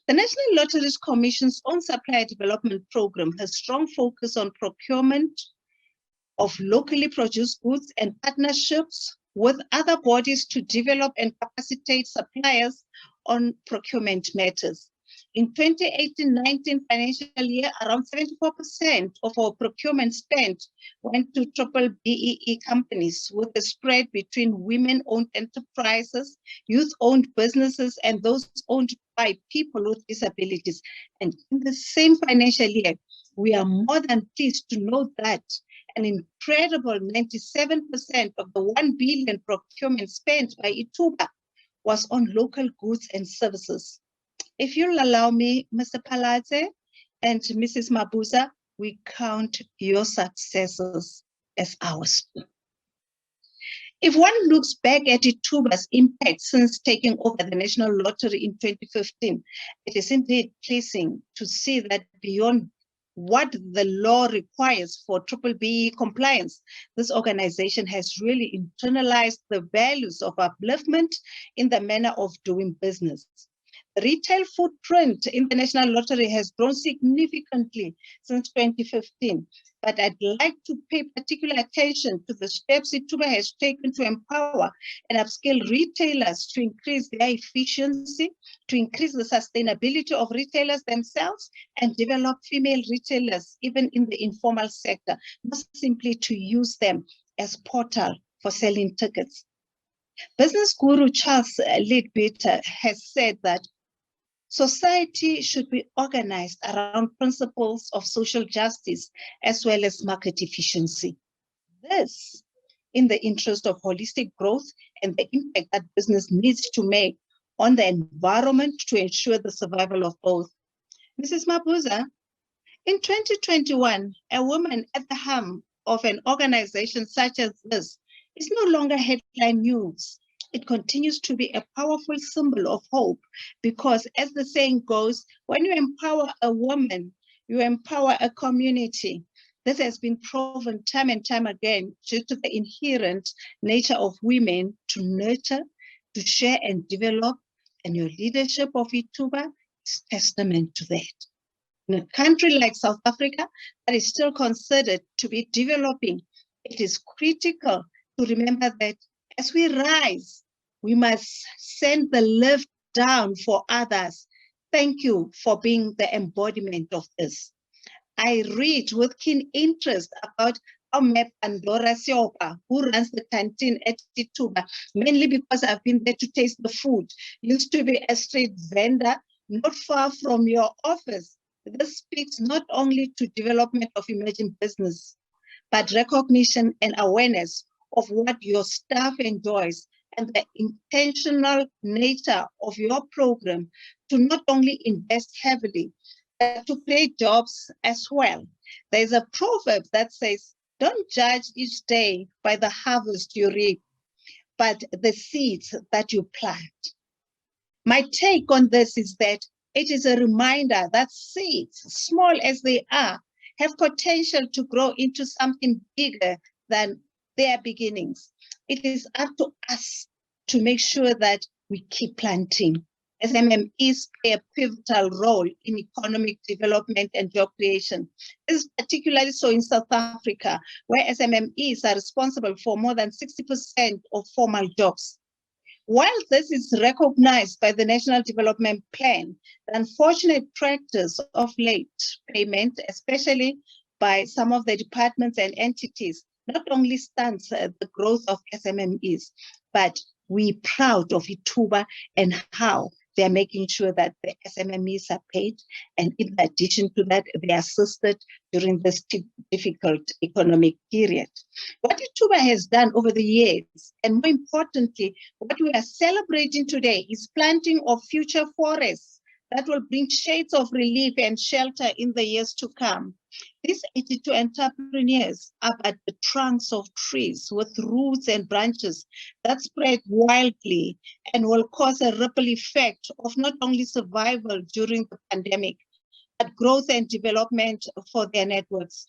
The National Lotteries Commission's own Supplier Development Program has strong focus on procurement of locally produced goods and partnerships with other bodies to develop and capacitate suppliers on procurement matters. In 2018-19 financial year, around 74% of our procurement spent went to triple BEE companies, with a spread between women-owned enterprises, youth-owned businesses, and those owned by people with disabilities. And in the same financial year, we are more than pleased to know that an incredible 97% of the 1 billion procurement spent by ITHUBA was on local goods and services. If you'll allow me, Mr. Paladze and Mrs. Mabuza, we count your successes as ours. If one looks back at ITHUBA's impact since taking over the National Lottery in 2015, it is indeed pleasing to see that beyond what the law requires for BBBE compliance, this organization has really internalized the values of upliftment in the manner of doing business. The retail footprint in the National Lottery has grown significantly since 2015, but I'd like to pay particular attention to the steps ITHUBA has taken to empower and upskill retailers to increase their efficiency, to increase the sustainability of retailers themselves, and develop female retailers, even in the informal sector, not simply to use them as portal for selling tickets. Business guru Charles Leadbeater has said that society should be organized around principles of social justice as well as market efficiency. This in the interest of holistic growth and the impact that business needs to make on the environment to ensure the survival of both. Mrs. Mabuza, in 2021, a woman at the helm of an organization such as this is no longer headline news. It continues to be a powerful symbol of hope because, as the saying goes, when you empower a woman, you empower a community. This has been proven time and time again due to the inherent nature of women to nurture, to share and develop, and your leadership of ITHUBA is testament to that. In a country like South Africa that is still considered to be developing, it is critical to remember that as we rise, we must send the lift down for others. Thank you for being the embodiment of this. I read with keen interest about how Mep Andora Siopa, who runs the canteen at ITHUBA, mainly because I've been there to taste the food, used to be a street vendor not far from your office. This speaks not only to development of emerging business, but recognition and awareness of what your staff enjoys and the intentional nature of your program to not only invest heavily, but to create jobs as well. There's a proverb that says, don't judge each day by the harvest you reap, but the seeds that you plant. My take on this is that it is a reminder that seeds, small as they are, have potential to grow into something bigger than their beginnings. It is up to us to make sure that we keep planting. SMMEs play a pivotal role in economic development and job creation. This is particularly so in South Africa, where SMMEs are responsible for more than 60% of formal jobs. While this is recognized by the National Development Plan, the unfortunate practice of late payment, especially by some of the departments and entities, not only stunts the growth of SMMEs, but we're proud of ITHUBA and how they're making sure that the SMMEs are paid. And in addition to that, they are assisted during this difficult economic period. What ITHUBA has done over the years, and more importantly, what we are celebrating today is planting of future forests that will bring shades of relief and shelter in the years to come. These 82 entrepreneurs are at the trunks of trees with roots and branches that spread wildly and will cause a ripple effect of not only survival during the pandemic, but growth and development for their networks.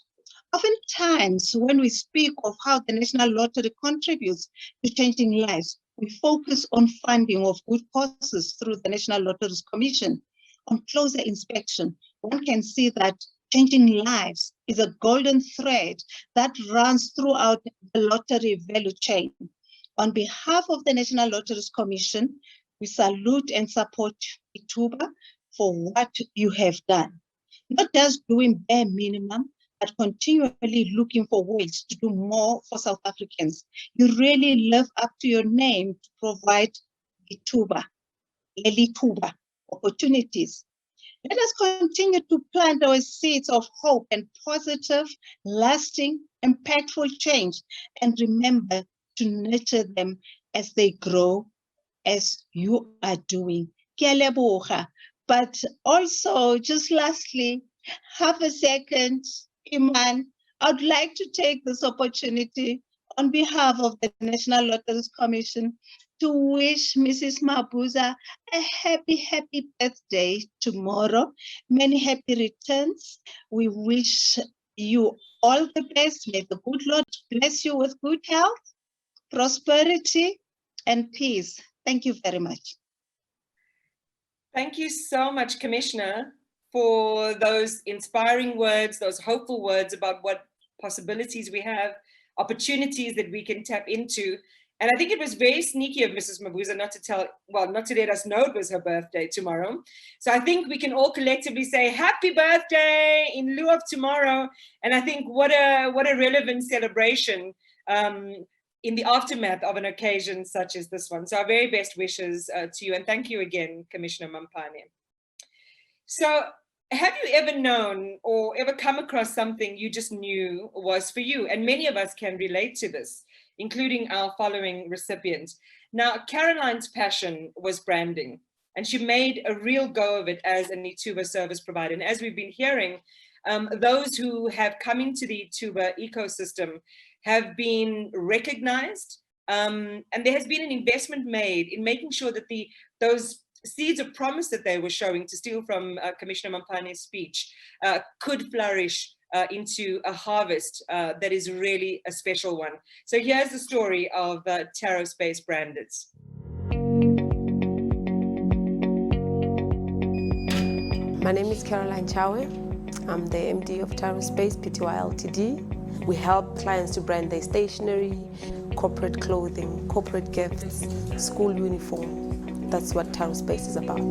Oftentimes, when we speak of how the National Lottery contributes to changing lives, we focus on funding of good causes through the National Lotteries Commission. On closer inspection, one can see that changing lives is a golden thread that runs throughout the lottery value chain. On behalf of the National Lotteries Commission, we salute and support ITHUBA for what you have done. Not just doing bare minimum, but continually looking for ways to do more for South Africans. You really live up to your name to provide ITHUBA, opportunities. Let us continue to plant our seeds of hope and positive, lasting, impactful change, and remember to nurture them as they grow, as you are doing. Ke a leboga But also, just lastly, half a second, Iman, I'd like to take this opportunity on behalf of the National Lotteries Commission to wish Mrs. Mabuza a happy birthday tomorrow. Many happy returns. We wish you all the best. May the good Lord bless you with good health, prosperity, and peace. Thank you very much. Thank you so much, Commissioner, for those inspiring words, those hopeful words about what possibilities we have, opportunities that we can tap into. And I think it was very sneaky of Mrs. Mabuza not to let us know it was her birthday tomorrow. So I think we can all collectively say happy birthday in lieu of tomorrow. And I think what a relevant celebration in the aftermath of an occasion such as this one. So our very best wishes to you. And thank you again, Commissioner Mampane. So have you ever known or ever come across something you just knew was for you? And many of us can relate to this, including our following recipients. Now, Caroline's passion was branding, and she made a real go of it as an ITHUBA service provider. And as we've been hearing, those who have come into the ITHUBA ecosystem have been recognized, and there has been an investment made in making sure that those seeds of promise that they were showing, to steal from Commissioner Mampane's speech, could flourish into a harvest that is really a special one. So here's the story of Taro Space Brandeds. My name is Caroline Chawe. I'm the MD of Taro Space Pty Ltd. We help clients to brand their stationery, corporate clothing, corporate gifts, school uniform. That's what Taro Space is about.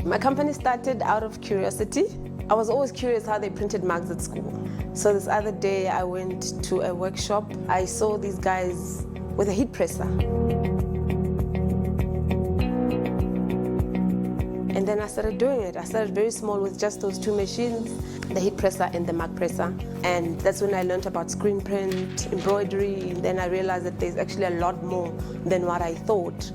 My company started out of curiosity. I was always curious how they printed mugs at school. So this other day I went to a workshop. I saw these guys with a heat presser. And then I started doing it. I started very small with just those two machines, the heat presser and the mug presser. And that's when I learned about screen print, embroidery. Then I realized that there's actually a lot more than what I thought.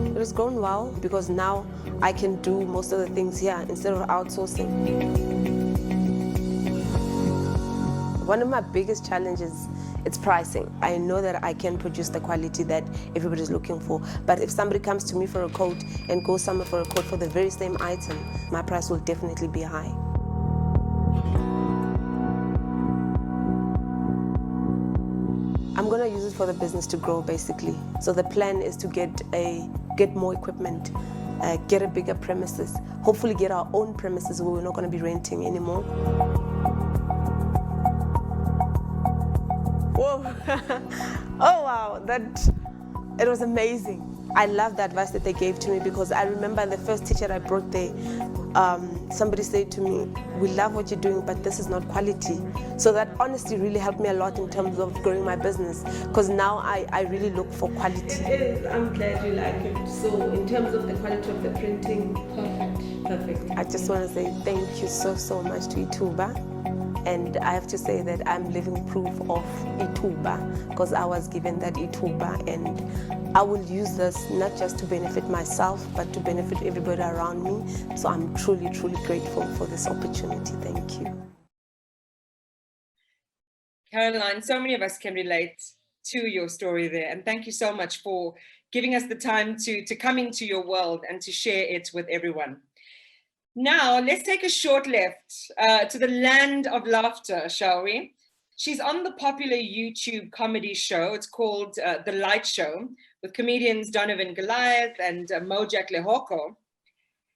It has grown well because now I can do most of the things here instead of outsourcing. One of my biggest challenges is pricing. I know that I can produce the quality that everybody's looking for, but if somebody comes to me for a coat and goes somewhere for a coat for the very same item, my price will definitely be high. I'm gonna use it for the business to grow, basically. So the plan is to get more equipment, get a bigger premises, hopefully get our own premises where we're not gonna be renting anymore. Whoa, oh wow, it was amazing. I love the advice that they gave to me because I remember the first teacher I brought there, somebody said to me, we love what you're doing, but this is not quality. So that honestly really helped me a lot in terms of growing my business because now I really look for quality. It is, I'm glad you like it. So in terms of the quality of the printing, perfect. I just want to say thank you so much to ITHUBA. And I have to say that I'm living proof of ITHUBA because I was given that ITHUBA, and I will use this not just to benefit myself, but to benefit everybody around me. So I'm truly grateful for this opportunity. Thank you. Caroline, so many of us can relate to your story there. And thank you so much for giving us the time to come into your world and to share it with everyone. Now, let's take a short left to the land of laughter, shall we? She's on the popular YouTube comedy show. It's called The Light Show with comedians Donovan Goliath and Mojak Lehoko.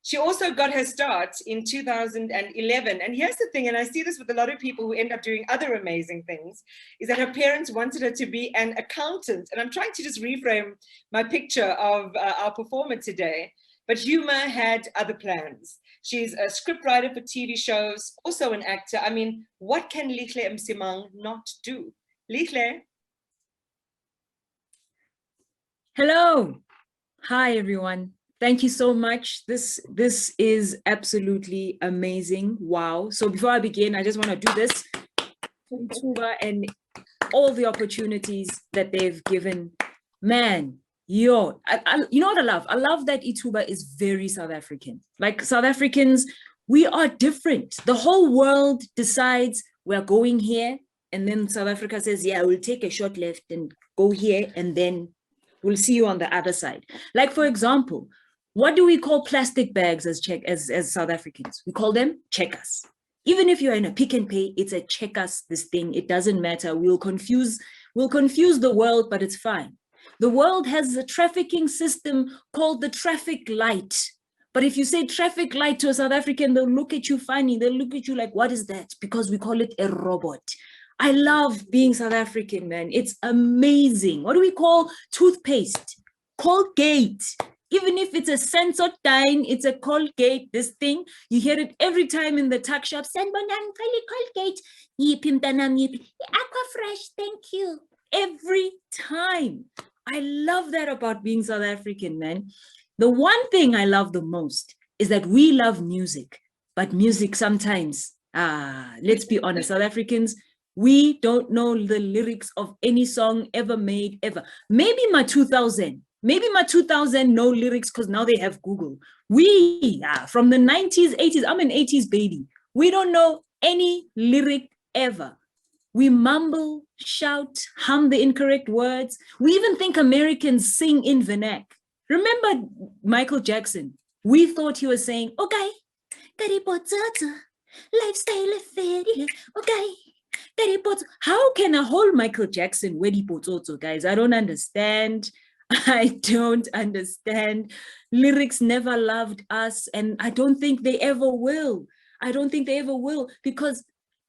She also got her start in 2011. And here's the thing, and I see this with a lot of people who end up doing other amazing things, is that her parents wanted her to be an accountant. And I'm trying to just reframe my picture of our performer today. But humor had other plans. She's a scriptwriter for TV shows, also an actor. I mean, what can Lihle Msimang not do? Lihle. Hello. Hi, everyone. Thank you so much. This is absolutely amazing. Wow. So before I begin, I just want to do this for ITHUBA and all the opportunities that they've given man, you know what I love? I love that ITHUBA is very South African. Like South Africans, we are different. The whole world decides we're going here, and then South Africa says, yeah, we'll take a short left and go here, and then we'll see you on the other side. Like, for example, what do we call plastic bags as South Africans? We call them checkers. Even if you're in a Pick n Pay, it's a checkers, this thing. It doesn't matter. We'll confuse the world, but it's fine. The world has a trafficking system called the traffic light. But if you say traffic light to a South African, they'll look at you funny. They'll look at you like, what is that? Because we call it a robot. I love being South African, man. It's amazing. What do we call toothpaste? Colgate. Even if it's a Sensodyne, it's a Colgate, this thing. You hear it every time in the tuck shop. Colgate. Aqua Fresh, thank you. Every time. I love that about being South African, man. The one thing I love the most is that we love music, but music sometimes, let's be honest, South Africans, we don't know the lyrics of any song ever made, ever. Maybe my 2000 no lyrics because now they have Google. We, from the 90s, 80s, I'm an 80s baby. We don't know any lyric ever. We mumble, shout, hum the incorrect words. We even think Americans sing in vernac. Remember Michael Jackson? We thought he was saying, okay, lifestyle, okay, how can a whole Michael Jackson wedi potsotso, guys? I don't understand. I don't understand. Lyrics never loved us, and I don't think they ever will. I don't think they ever will, because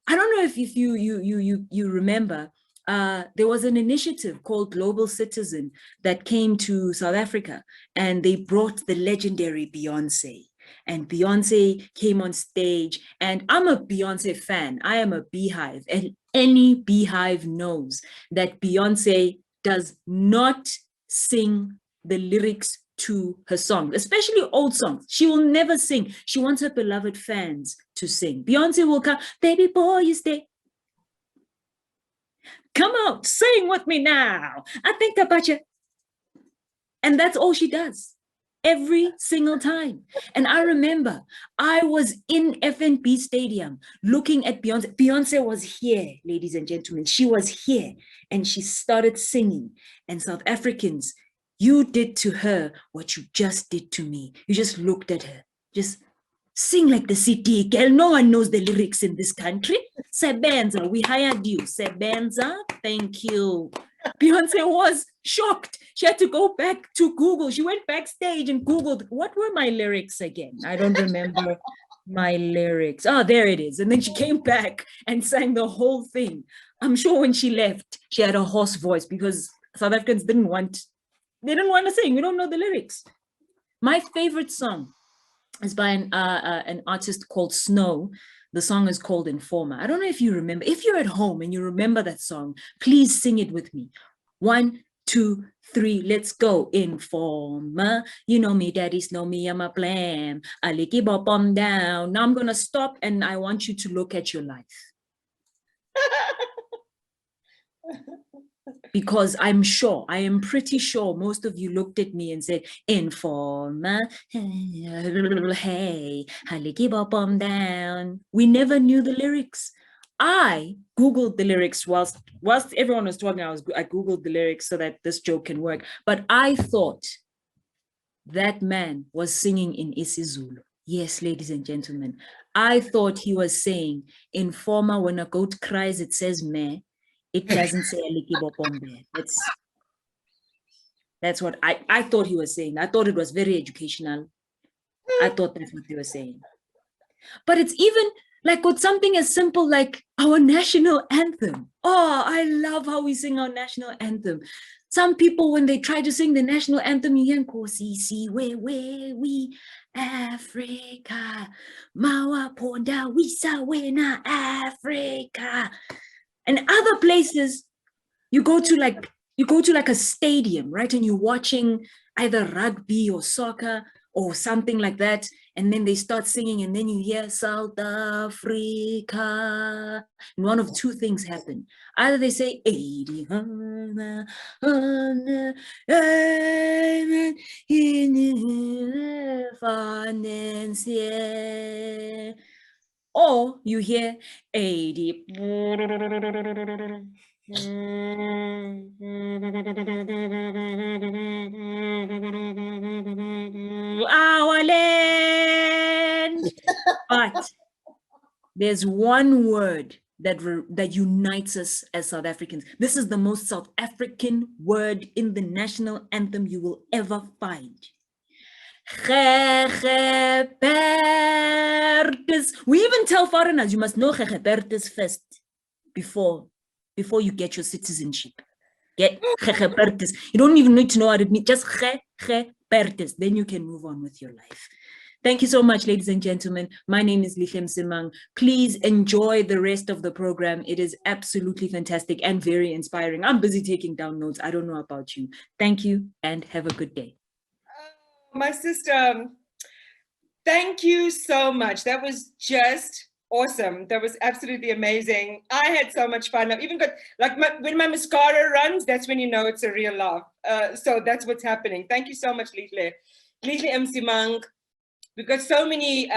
I don't know if you remember, there was an initiative called Global Citizen that came to South Africa, and they brought the legendary Beyonce. And Beyonce came on stage, and I'm a Beyonce fan. I am a beehive, and any beehive knows that Beyonce does not sing the lyrics to her songs, especially old songs. She will never sing. She wants her beloved fans to sing. Beyonce will come, baby boy, you stay. Come out, sing with me now. I think about you. And that's all she does. Every single time. And I remember I was in FNB Stadium looking at Beyonce. Beyonce was here, ladies and gentlemen. She was here and she started singing. And South Africans, you did to her what you just did to me. You just looked at her. Just sing like the city girl. No one knows the lyrics in this country. Sebenza, we hired you. Sebenza, thank you. Beyonce was shocked. She had to go back to Google. She went backstage and Googled, what were my lyrics again? I don't remember my lyrics. Oh, there it is. And then she came back and sang the whole thing. I'm sure when she left, she had a hoarse voice because South Africans didn't want to sing. We don't know the lyrics. My favorite song is by an artist called Snow. The song is called Informer. I don't know if you remember. If you're at home and you remember that song, please sing it with me. 1, 2, 3, let's go. Informer. You know me, daddies know me, I'm a blam. I lick it bum down. Now I'm going to stop and I want you to look at your life. Because I am pretty sure most of you looked at me and said, Informer, hey, bum down. We never knew the lyrics. I Googled the lyrics whilst everyone was talking, I Googled the lyrics so that this joke can work. But I thought that man was singing in isiZulu. Yes, ladies and gentlemen. I thought he was saying, Informer, when a goat cries, it says meh. It doesn't say Alikibopom there. That's what I thought he was saying. I thought it was very educational. I thought that's what they were saying. But it's even like with something as simple like our national anthem. Oh, I love how we sing our national anthem. Some people, when they try to sing the national anthem, you hear Nkosi where we Africa. Mawa Ponda Wisa Wena Africa. And other places, you go to like a stadium, right? And you're watching either rugby or soccer. or something like that. And then they start singing, and then you hear South Africa. And one of two things happen. Either they say 80, or you hear 80. Our land. But there's one word that unites us as South Africans. This is the most South African word in the national anthem you will ever find. We even tell foreigners, you must know first before you get your citizenship. Get you don't even need to know what it means. Just then you can move on with your life. Thank you so much, ladies and gentlemen. My name is Lichem Simang. Please enjoy the rest of the program. It is absolutely fantastic and very inspiring. I'm busy taking down notes. I don't know about you. Thank you and have a good day. My sister, thank you so much. That was just awesome. That was absolutely amazing. I had so much fun. I've even got, like, when my mascara runs, that's when you know it's a real laugh. So that's what's happening. Thank you so much, Lihle Msimang. We've got so many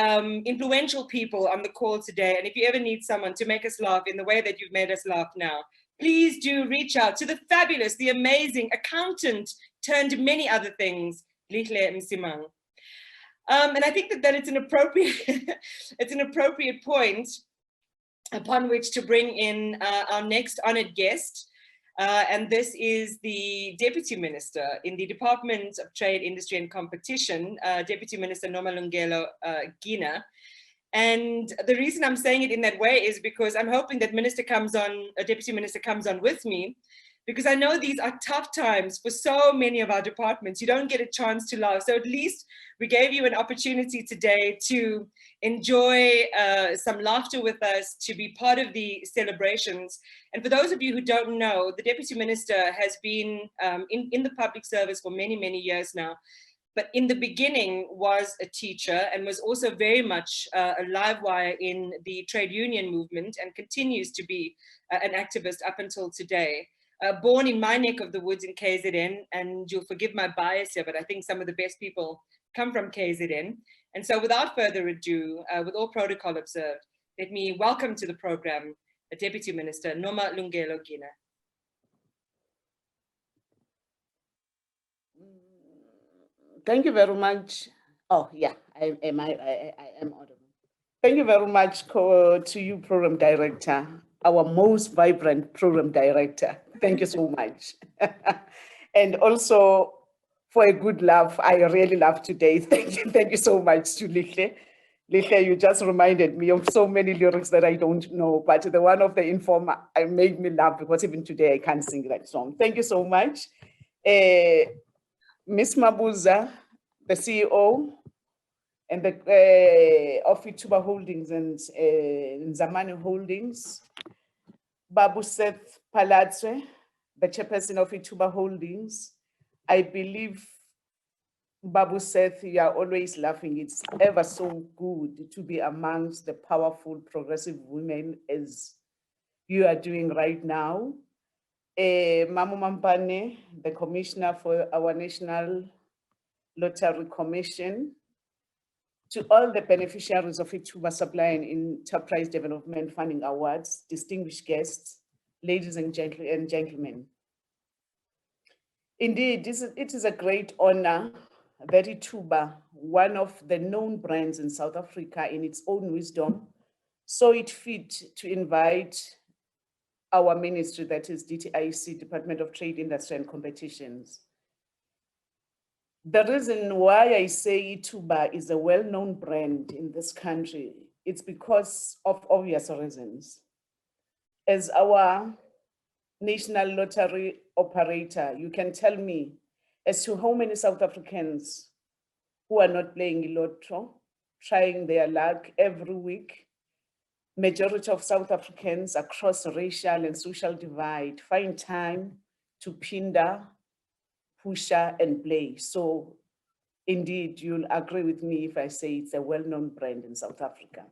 influential people on the call today. And if you ever need someone to make us laugh in the way that you've made us laugh now, please do reach out to the fabulous, the amazing accountant turned many other things, Lihle Msimang. And I think that it's an appropriate point upon which to bring in our next honored guest. And this is the Deputy Minister in the Department of Trade, Industry and Competition, Deputy Minister Nomalungelo Gina. And the reason I'm saying it in that way is because I'm hoping that Deputy Minister comes on with me, because I know these are tough times for so many of our departments. You don't get a chance to laugh. So at least we gave you an opportunity today to enjoy some laughter with us, to be part of the celebrations. And for those of you who don't know, the Deputy Minister has been in the public service for many, many years now. But in the beginning was a teacher and was also very much a live wire in the trade union movement, and continues to be an activist up until today. Born in my neck of the woods in KZN, and you'll forgive my bias here, but I think some of the best people come from KZN. And so without further ado, with all protocol observed, let me welcome to the program Deputy Minister Nomalungelo Gina. Thank you very much. Oh yeah, I am audible. Thank you very much to you, Program Director, our most vibrant Program Director. Thank you so much. And also for a good laugh. I really laughed today. Thank you so much to Lihle. Lihle, you just reminded me of so many lyrics that I don't know, but the one of the Informer made me laugh, because even today I can't sing that song. Thank you so much. Ms. Mabuza, the CEO, and the of ITHUBA Holdings and Nzamani Holdings, Babu Seth Palatswe, the chairperson of ITHUBA Holdings. I believe, Babu Seth, you are always laughing. It's ever so good to be amongst the powerful, progressive women as you are doing right now. Mamu Mampane, the commissioner for our National Lottery Commission, to all the beneficiaries of ITHUBA Supplier and Enterprise Development Funding Awards, distinguished guests, ladies and gentlemen. Indeed, it is a great honor that ITHUBA, one of the known brands in South Africa in its own wisdom, saw it fit to invite our ministry, that is DTIC, Department of Trade, Industry and Competitions. The reason why I say ITHUBA is a well-known brand in this country, it's because of obvious reasons. As our national lottery operator, you can tell me as to how many South Africans who are not playing lotto, trying their luck every week. Majority of South Africans across racial and social divide find time to pinda, pusha, and play. So Indeed, you'll agree with me if I say it's a well-known brand in South Africa.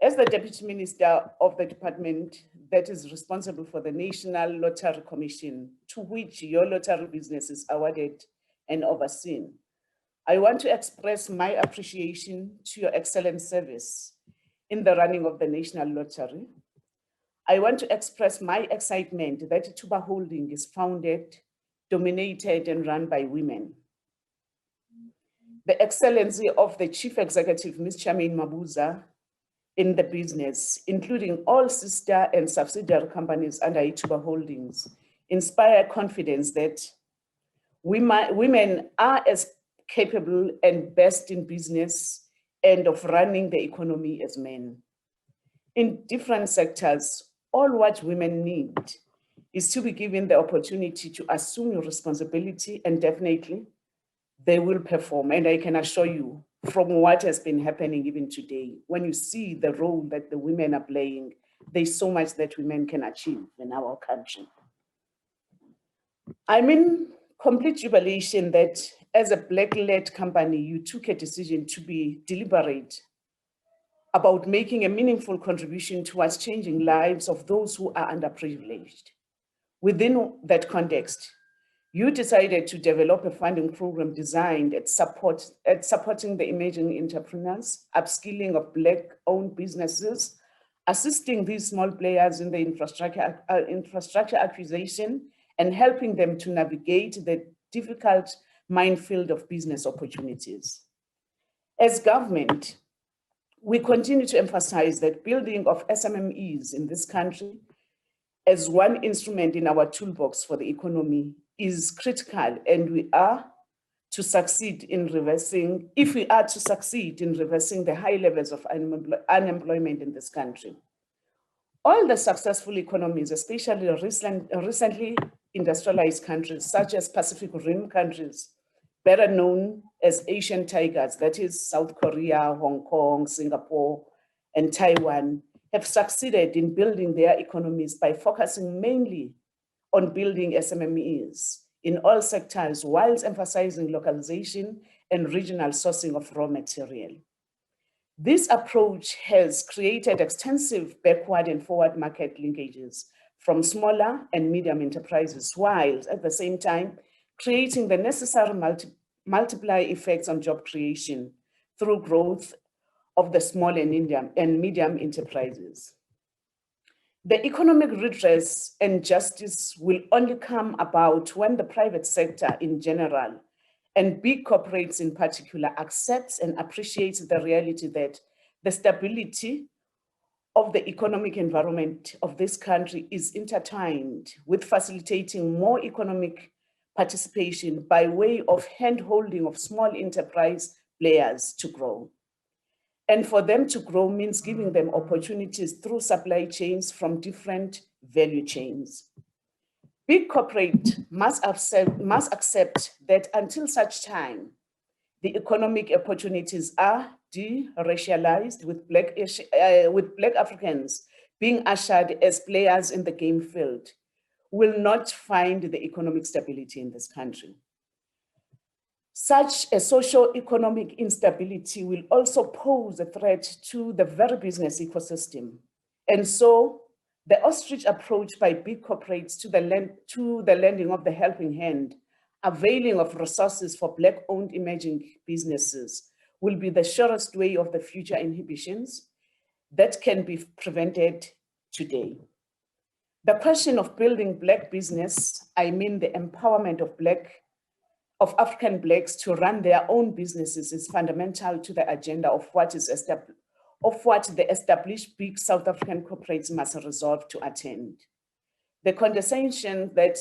As the Deputy Minister of the department that is responsible for the National Lottery Commission, to which your lottery business is awarded and overseen, I want to express my appreciation to your excellent service in the running of the National Lottery. I want to express my excitement that ITHUBA Holding is founded, dominated, and run by women. The excellency of the Chief Executive, Ms. Charmaine Mabuza, in the business, including all sister and subsidiary companies under ITHUBA Holdings, inspire confidence that women are as capable and best in business and of running the economy as men. In different sectors, all what women need is to be given the opportunity to assume responsibility, and definitely they will perform. And I can assure you, from what has been happening even today, when you see the role that the women are playing, there's so much that women can achieve in our country. I'm in complete jubilation that as a Black-led company, you took a decision to be deliberate about making a meaningful contribution towards changing lives of those who are underprivileged. Within that context, you decided to develop a funding program designed at supporting the emerging entrepreneurs, upskilling of Black-owned businesses, assisting these small players in the infrastructure acquisition, and helping them to navigate the difficult minefield of business opportunities. As government, we continue to emphasize that building of SMMEs in this country as one instrument in our toolbox for the economy is critical, and we are to succeed in reversing, if we are to succeed in reversing the high levels of unemployment in this country. All the successful economies, especially recently industrialized countries such as Pacific Rim countries, better known as Asian tigers, that is South Korea, Hong Kong, Singapore, and Taiwan, have succeeded in building their economies by focusing mainly on building SMMEs in all sectors, whilst emphasizing localization and regional sourcing of raw material. This approach has created extensive backward and forward market linkages from smaller and medium enterprises, while at the same time creating the necessary multiplier effects on job creation through growth of the small and medium enterprises. The economic redress and justice will only come about when the private sector in general and big corporates in particular accepts and appreciates the reality that the stability of the economic environment of this country is intertwined with facilitating more economic participation by way of hand-holding of small enterprise players to grow. And for them to grow means giving them opportunities through supply chains from different value chains. Big corporate must accept that until such time, the economic opportunities are de-racialized with Black Africans being ushered as players in the game field, will not find the economic stability in this country. Such a socio-economic instability will also pose a threat to the very business ecosystem. And so the ostrich approach by big corporates to the lending of the helping hand, availing of resources for Black-owned emerging businesses, will be the surest way of the future inhibitions that can be prevented today. The question of building Black business, I mean the empowerment of African Blacks to run their own businesses, is fundamental to the agenda of what the established big South African corporates must resolve to attend. The condescension that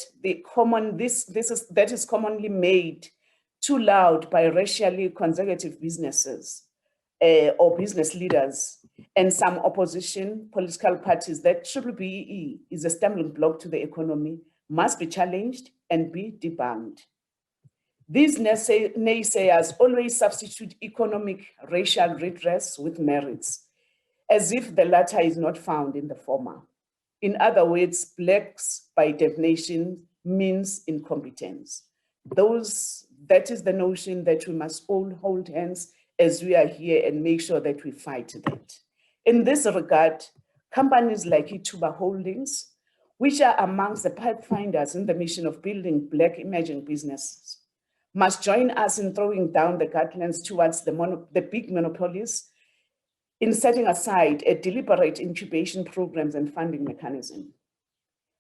is commonly made too loud by racially conservative businesses or business leaders and some opposition political parties that BBBEE is a stumbling block to the economy must be challenged and be debunked. These naysayers always substitute economic racial redress with merits, as if the latter is not found in the former. In other words, Blacks by definition means incompetence. That is the notion that we must all hold hands as we are here and make sure that we fight that. In this regard, companies like ITHUBA Holdings, which are amongst the pathfinders in the mission of building Black emerging businesses, must join us in throwing down the guidelines towards the big monopolies in setting aside a deliberate incubation programs and funding mechanism.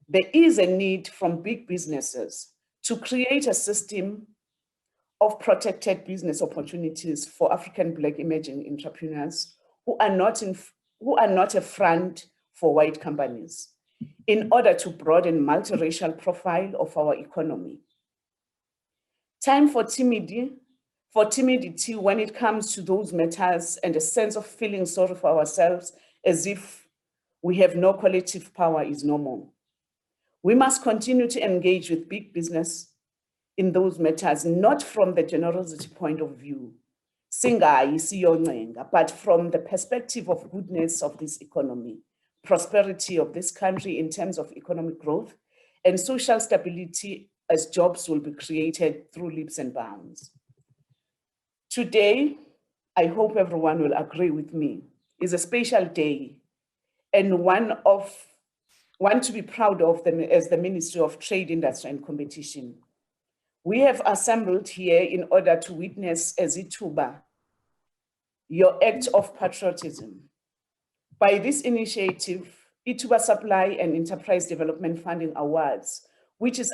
There is a need from big businesses to create a system of protected business opportunities for African Black emerging entrepreneurs who are not a front for white companies in order to broaden multiracial profile of our economy. Time for timidity when it comes to those matters and a sense of feeling sorry for ourselves as if we have no collective power is normal. We must continue to engage with big business in those matters, not from the generosity point of view, but from the perspective of goodness of this economy, prosperity of this country in terms of economic growth, and social stability as jobs will be created through leaps and bounds. Today, I hope everyone will agree with me, is a special day and one to be proud of them as the Ministry of Trade, Industry and Competition. We have assembled here in order to witness as ITHUBA your act of patriotism. By this initiative, ITHUBA Supply and Enterprise Development Funding Awards, which is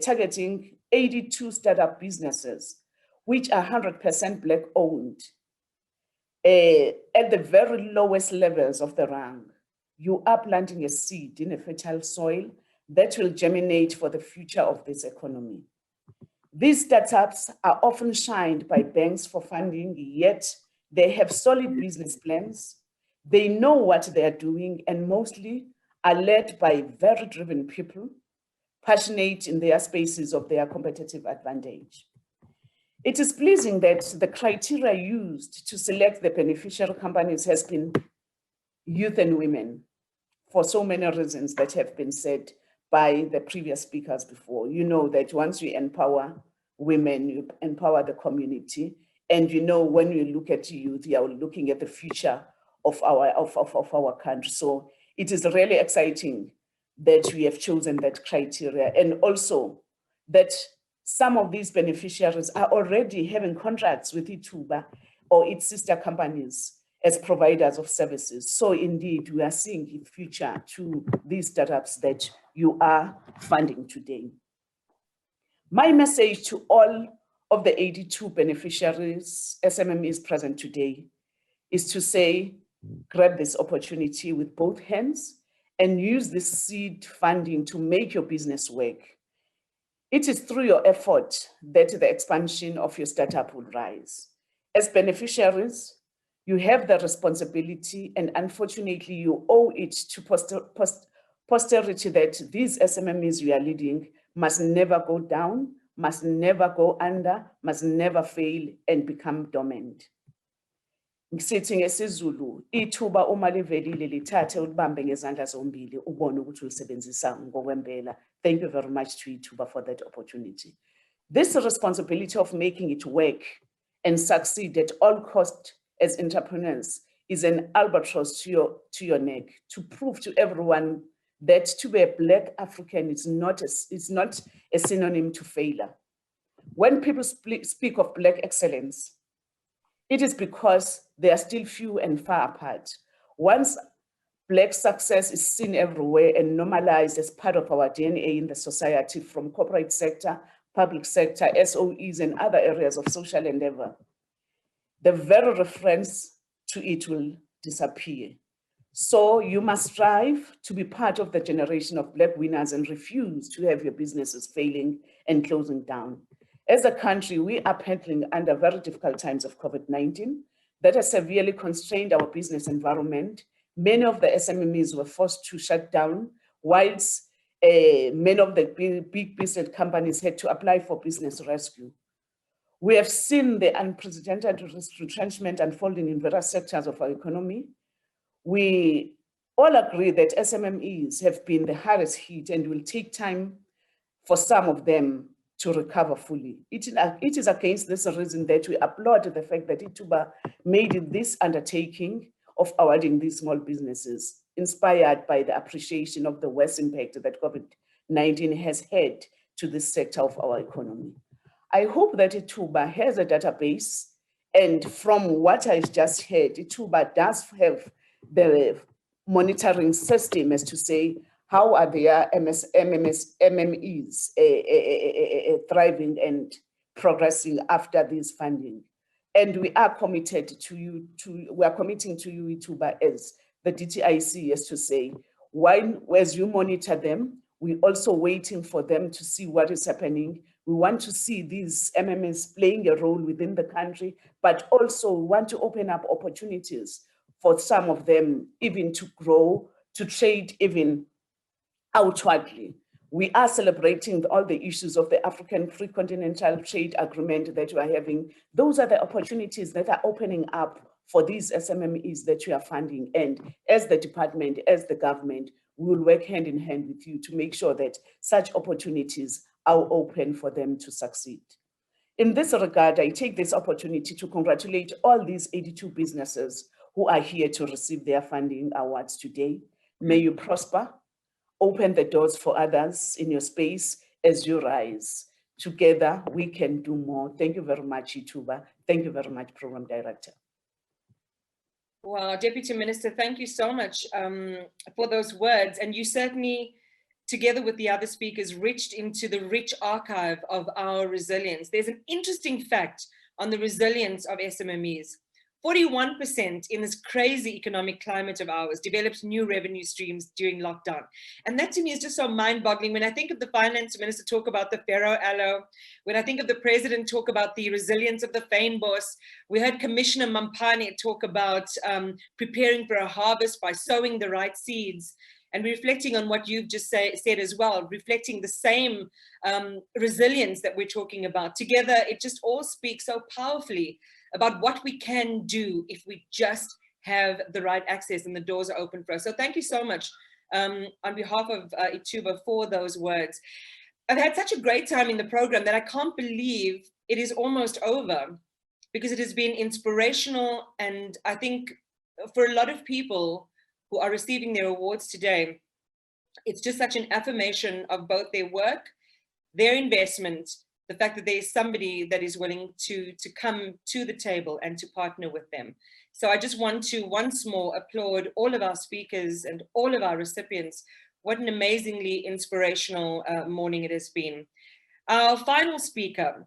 targeting 82 startup businesses, which are 100% Black owned, at the very lowest levels of the rank. You are planting a seed in a fertile soil that will germinate for the future of this economy. These startups are often shined by banks for funding, yet they have solid business plans. They know what they are doing and mostly are led by very driven people, passionate in their spaces of their competitive advantage. It is pleasing that the criteria used to select the beneficiary companies has been youth and women, for so many reasons that have been said by the previous speakers before. You know that once you empower women, you empower the community. And you know, when you look at youth, you are looking at the future of our country. So it is really exciting that we have chosen that criteria, and also that some of these beneficiaries are already having contracts with ITHUBA or its sister companies as providers of services. So indeed, we are seeing a future to these startups that you are funding today. My message to all of the 82 beneficiaries, SMMEs present today, is to say, grab this opportunity with both hands and use this seed funding to make your business work. It is through your effort that the expansion of your startup will rise. As beneficiaries, you have the responsibility, and unfortunately you owe it to posterity that these SMMEs you are leading must never go down, must never go under, must never fail and become dormant. Ngisithi ngesizulu, ithuba uma livelile lithathe ulibambe ngezandla zombili ubone ukuthi ulisebenzisa ngokwempela. Thank you very much to ITHUBA for that opportunity. This responsibility of making it work and succeed at all costs as entrepreneurs is an albatross to your neck, to prove to everyone that to be a Black African is not a synonym to failure. When people speak of Black excellence, it is because they are still few and far apart. Once Black success is seen everywhere and normalized as part of our DNA in the society, from corporate sector, public sector, SOEs, and other areas of social endeavor, the very reference to it will disappear. So you must strive to be part of the generation of Black winners and refuse to have your businesses failing and closing down. As a country, we are paddling under very difficult times of COVID-19 that has severely constrained our business environment. Many of the SMMEs were forced to shut down, whilst many of the big business companies had to apply for business rescue. We have seen the unprecedented retrenchment unfolding in various sectors of our economy. We all agree that SMMEs have been the hardest hit and will take time for some of them to recover fully. It is against this reason that we applaud the fact that ITHUBA made this undertaking of awarding these small businesses, inspired by the appreciation of the worst impact that COVID-19 has had to this sector of our economy. I hope that ITHUBA has a database, and from what I just heard, ITHUBA does have the monitoring system as to say, how are their MMEs thriving and progressing after this funding? And we are committed to you, we are committing to you, ITHUBA, as the DTIC, as to say, as you monitor them, we're also waiting for them to see what is happening. We want to see these MMEs playing a role within the country, but also we want to open up opportunities for some of them even to grow, to trade even outwardly. We are celebrating all the issues of the African Free Continental Trade Agreement that we are having. Those are the opportunities that are opening up for these SMMEs that we are funding. And as the department, as the government, we will work hand in hand with you to make sure that such opportunities are open for them to succeed. In this regard, I take this opportunity to congratulate all these 82 businesses who are here to receive their funding awards today. May you prosper. Open the doors for others in your space as you rise. Together, we can do more. Thank you very much, ITHUBA. Thank you very much, Program Director. Well, Deputy Minister, thank you so much for those words. And you certainly, together with the other speakers, reached into the rich archive of our resilience. There's an interesting fact on the resilience of SMMEs. 41% in this crazy economic climate of ours developed new revenue streams during lockdown. And that to me is just so mind-boggling. When I think of the finance minister talk about the Pharaoh Aloe, when I think of the president talk about the resilience of the fynbos, we heard Commissioner Mampane talk about preparing for a harvest by sowing the right seeds. And reflecting on what you've just said as well, reflecting the same resilience that we're talking about. Together, it just all speaks so powerfully about what we can do if we just have the right access and the doors are open for us. So thank you so much on behalf of ITHUBA for those words. I've had such a great time in the program that I can't believe it is almost over, because it has been inspirational. And I think for a lot of people who are receiving their awards today, it's just such an affirmation of both their work, their investment, the fact that there is somebody that is willing to come to the table and to partner with them. So I just want to once more applaud all of our speakers and all of our recipients. What an amazingly inspirational morning it has been. Our final speaker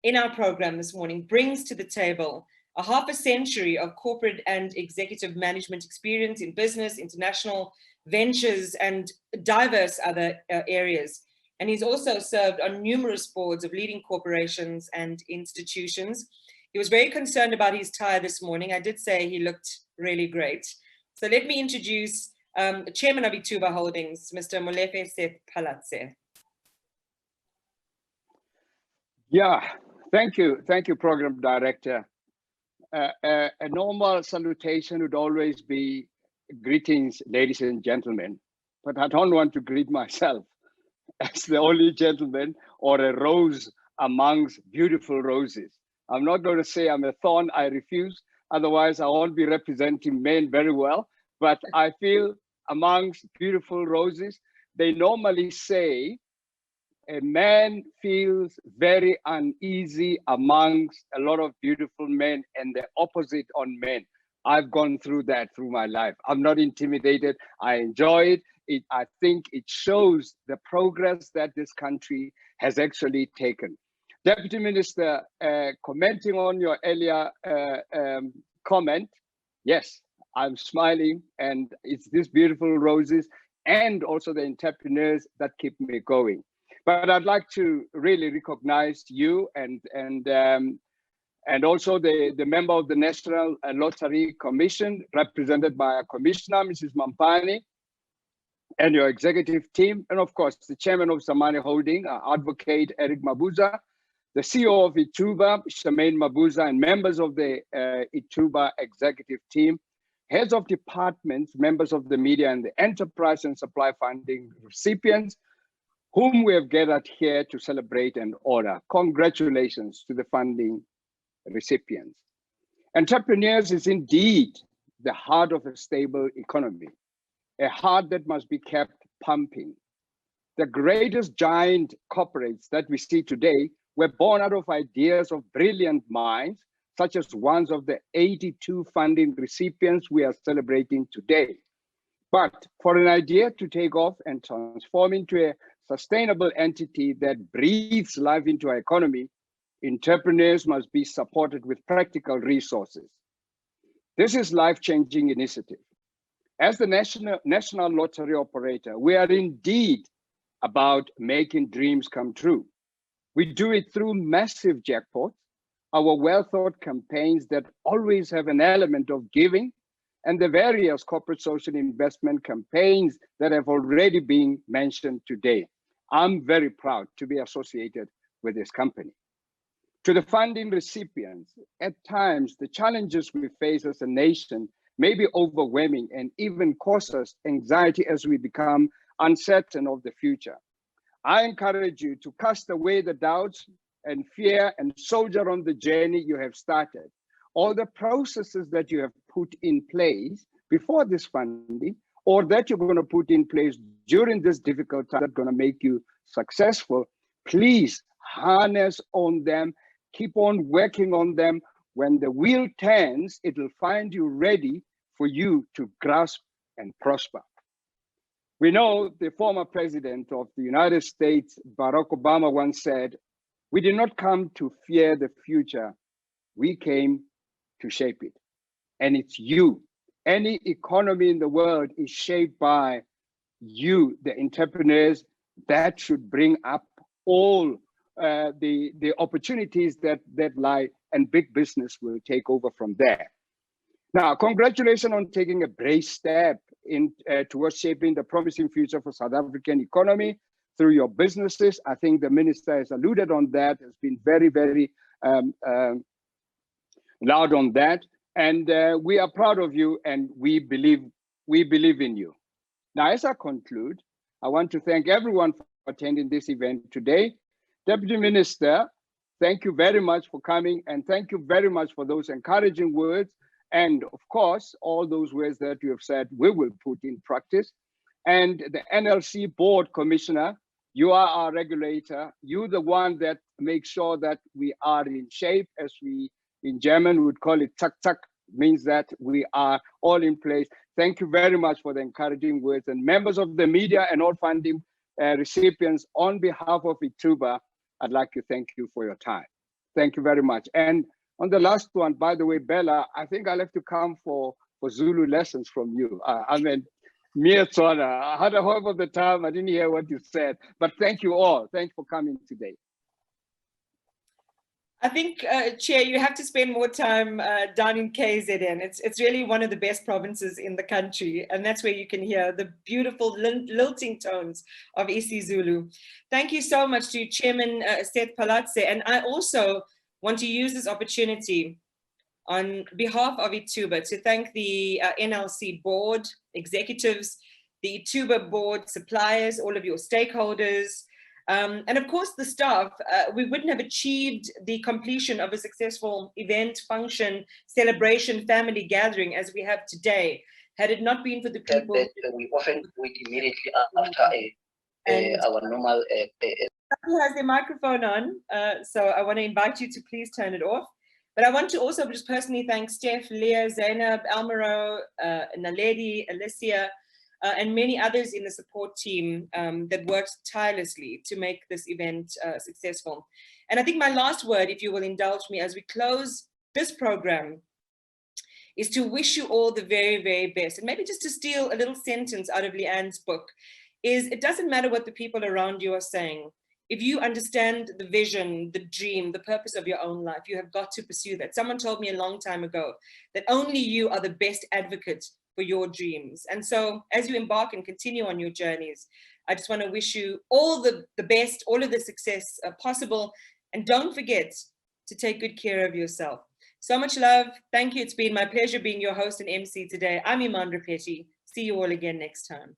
in our program this morning brings to the table a half a century of corporate and executive management experience in business, international ventures, and diverse other areas. And he's also served on numerous boards of leading corporations and institutions. He was very concerned about his tie this morning. I did say he looked really great. So let me introduce the chairman of ITHUBA Holdings, Mr. Molefe Seth Palatse. Yeah, thank you. Thank you, Program Director. A normal salutation would always be greetings, ladies and gentlemen, but I don't want to greet myself as the only gentleman or a rose amongst beautiful roses. I'm not going to say I'm a thorn, I refuse. Otherwise, I won't be representing men very well. But I feel amongst beautiful roses, they normally say a man feels very uneasy amongst a lot of beautiful men and the opposite on men. I've gone through that through my life. I'm not intimidated. I enjoy it. I think it shows the progress that this country has actually taken. Deputy Minister, commenting on your earlier comment, yes, I'm smiling, and it's these beautiful roses and also the entrepreneurs that keep me going. But I'd like to really recognize you and also the member of the National Lottery Commission, represented by our Commissioner, Mrs. Mampane, and your executive team, and of course, the chairman of Zamani Holding, Advocate Eric Mabuza, the CEO of ITHUBA, Shamaine Mabuza, and members of the ITHUBA executive team, heads of departments, members of the media, and the enterprise and supply funding recipients, whom we have gathered here to celebrate and honor. Congratulations to the funding recipients. Entrepreneurs is indeed the heart of a stable economy, a heart that must be kept pumping. The greatest giant corporates that we see today were born out of ideas of brilliant minds, such as ones of the 82 funding recipients we are celebrating today. But for an idea to take off and transform into a sustainable entity that breathes life into our economy, entrepreneurs must be supported with practical resources. This is life-changing initiative. As the national lottery operator, we are indeed about making dreams come true. We do it through massive jackpots, our well-thought campaigns that always have an element of giving, and the various corporate social investment campaigns that have already been mentioned today. I'm very proud to be associated with this company. To the funding recipients, at times, the challenges we face as a nation may be overwhelming and even cause us anxiety as we become uncertain of the future. I encourage you to cast away the doubts and fear and soldier on the journey you have started. All the processes that you have put in place before this funding, or that you're going to put in place during this difficult time that's going to make you successful, please harness on them, keep on working on them. When the wheel turns, it will find you ready for you to grasp and prosper. We know the former president of the United States, Barack Obama, once said, "We did not come to fear the future, we came to shape it." And it's you. Any economy in the world is shaped by you, the entrepreneurs. That should bring up all the opportunities that lie, and big business will take over from there. Now, congratulations on taking a brave step towards shaping the promising future for South African economy through your businesses. I think the minister has alluded on that, has been very, very loud on that. And we are proud of you, and we believe in you. Now, as I conclude, I want to thank everyone for attending this event today. Deputy Minister, thank you very much for coming, and thank you very much for those encouraging words. And of course, all those words that you have said, we will put in practice. And the NLC Board Commissioner, you are our regulator. You're the one that makes sure that we are in shape, as we in German would call it tak tak, means that we are all in place. Thank you very much for the encouraging words. And members of the media and all funding recipients, on behalf of ITHUBA, I'd like to thank you for your time. Thank you very much. And on the last one, by the way, Bella, I think I'll have to come for Zulu lessons from you. I mean, Miyetswana, I had a half of the time, I didn't hear what you said, but thank you all. Thanks for coming today. I think, Chair, you have to spend more time down in KZN. It's really one of the best provinces in the country, and that's where you can hear the beautiful lilting tones of isiZulu. Thank you so much to Chairman Seth Palatse, and I also want to use this opportunity on behalf of ITHUBA to thank the NLC board, executives, the ITHUBA board, suppliers, all of your stakeholders, and of course the staff. We wouldn't have achieved the completion of a successful event, function, celebration, family gathering as we have today had it not been for the people. That we often do it immediately after our normal. Who has their microphone on, so I want to invite you to please turn it off. But I want to also just personally thank Steph, Leah, Zainab, Almaro, Naledi, Alicia, and many others in the support team that worked tirelessly to make this event successful. And I think my last word, if you will indulge me as we close this program, is to wish you all the very, very best. And maybe just to steal a little sentence out of Leanne's book, is it doesn't matter what the people around you are saying. If you understand the vision, the dream, the purpose of your own life, you have got to pursue that. Someone told me a long time ago that only you are the best advocate for your dreams. And so as you embark and continue on your journeys, I just want to wish you all the best, all of the success possible. And don't forget to take good care of yourself. So much love. Thank you. It's been my pleasure being your host and MC today. I'm Iman Rapetti. See you all again next time.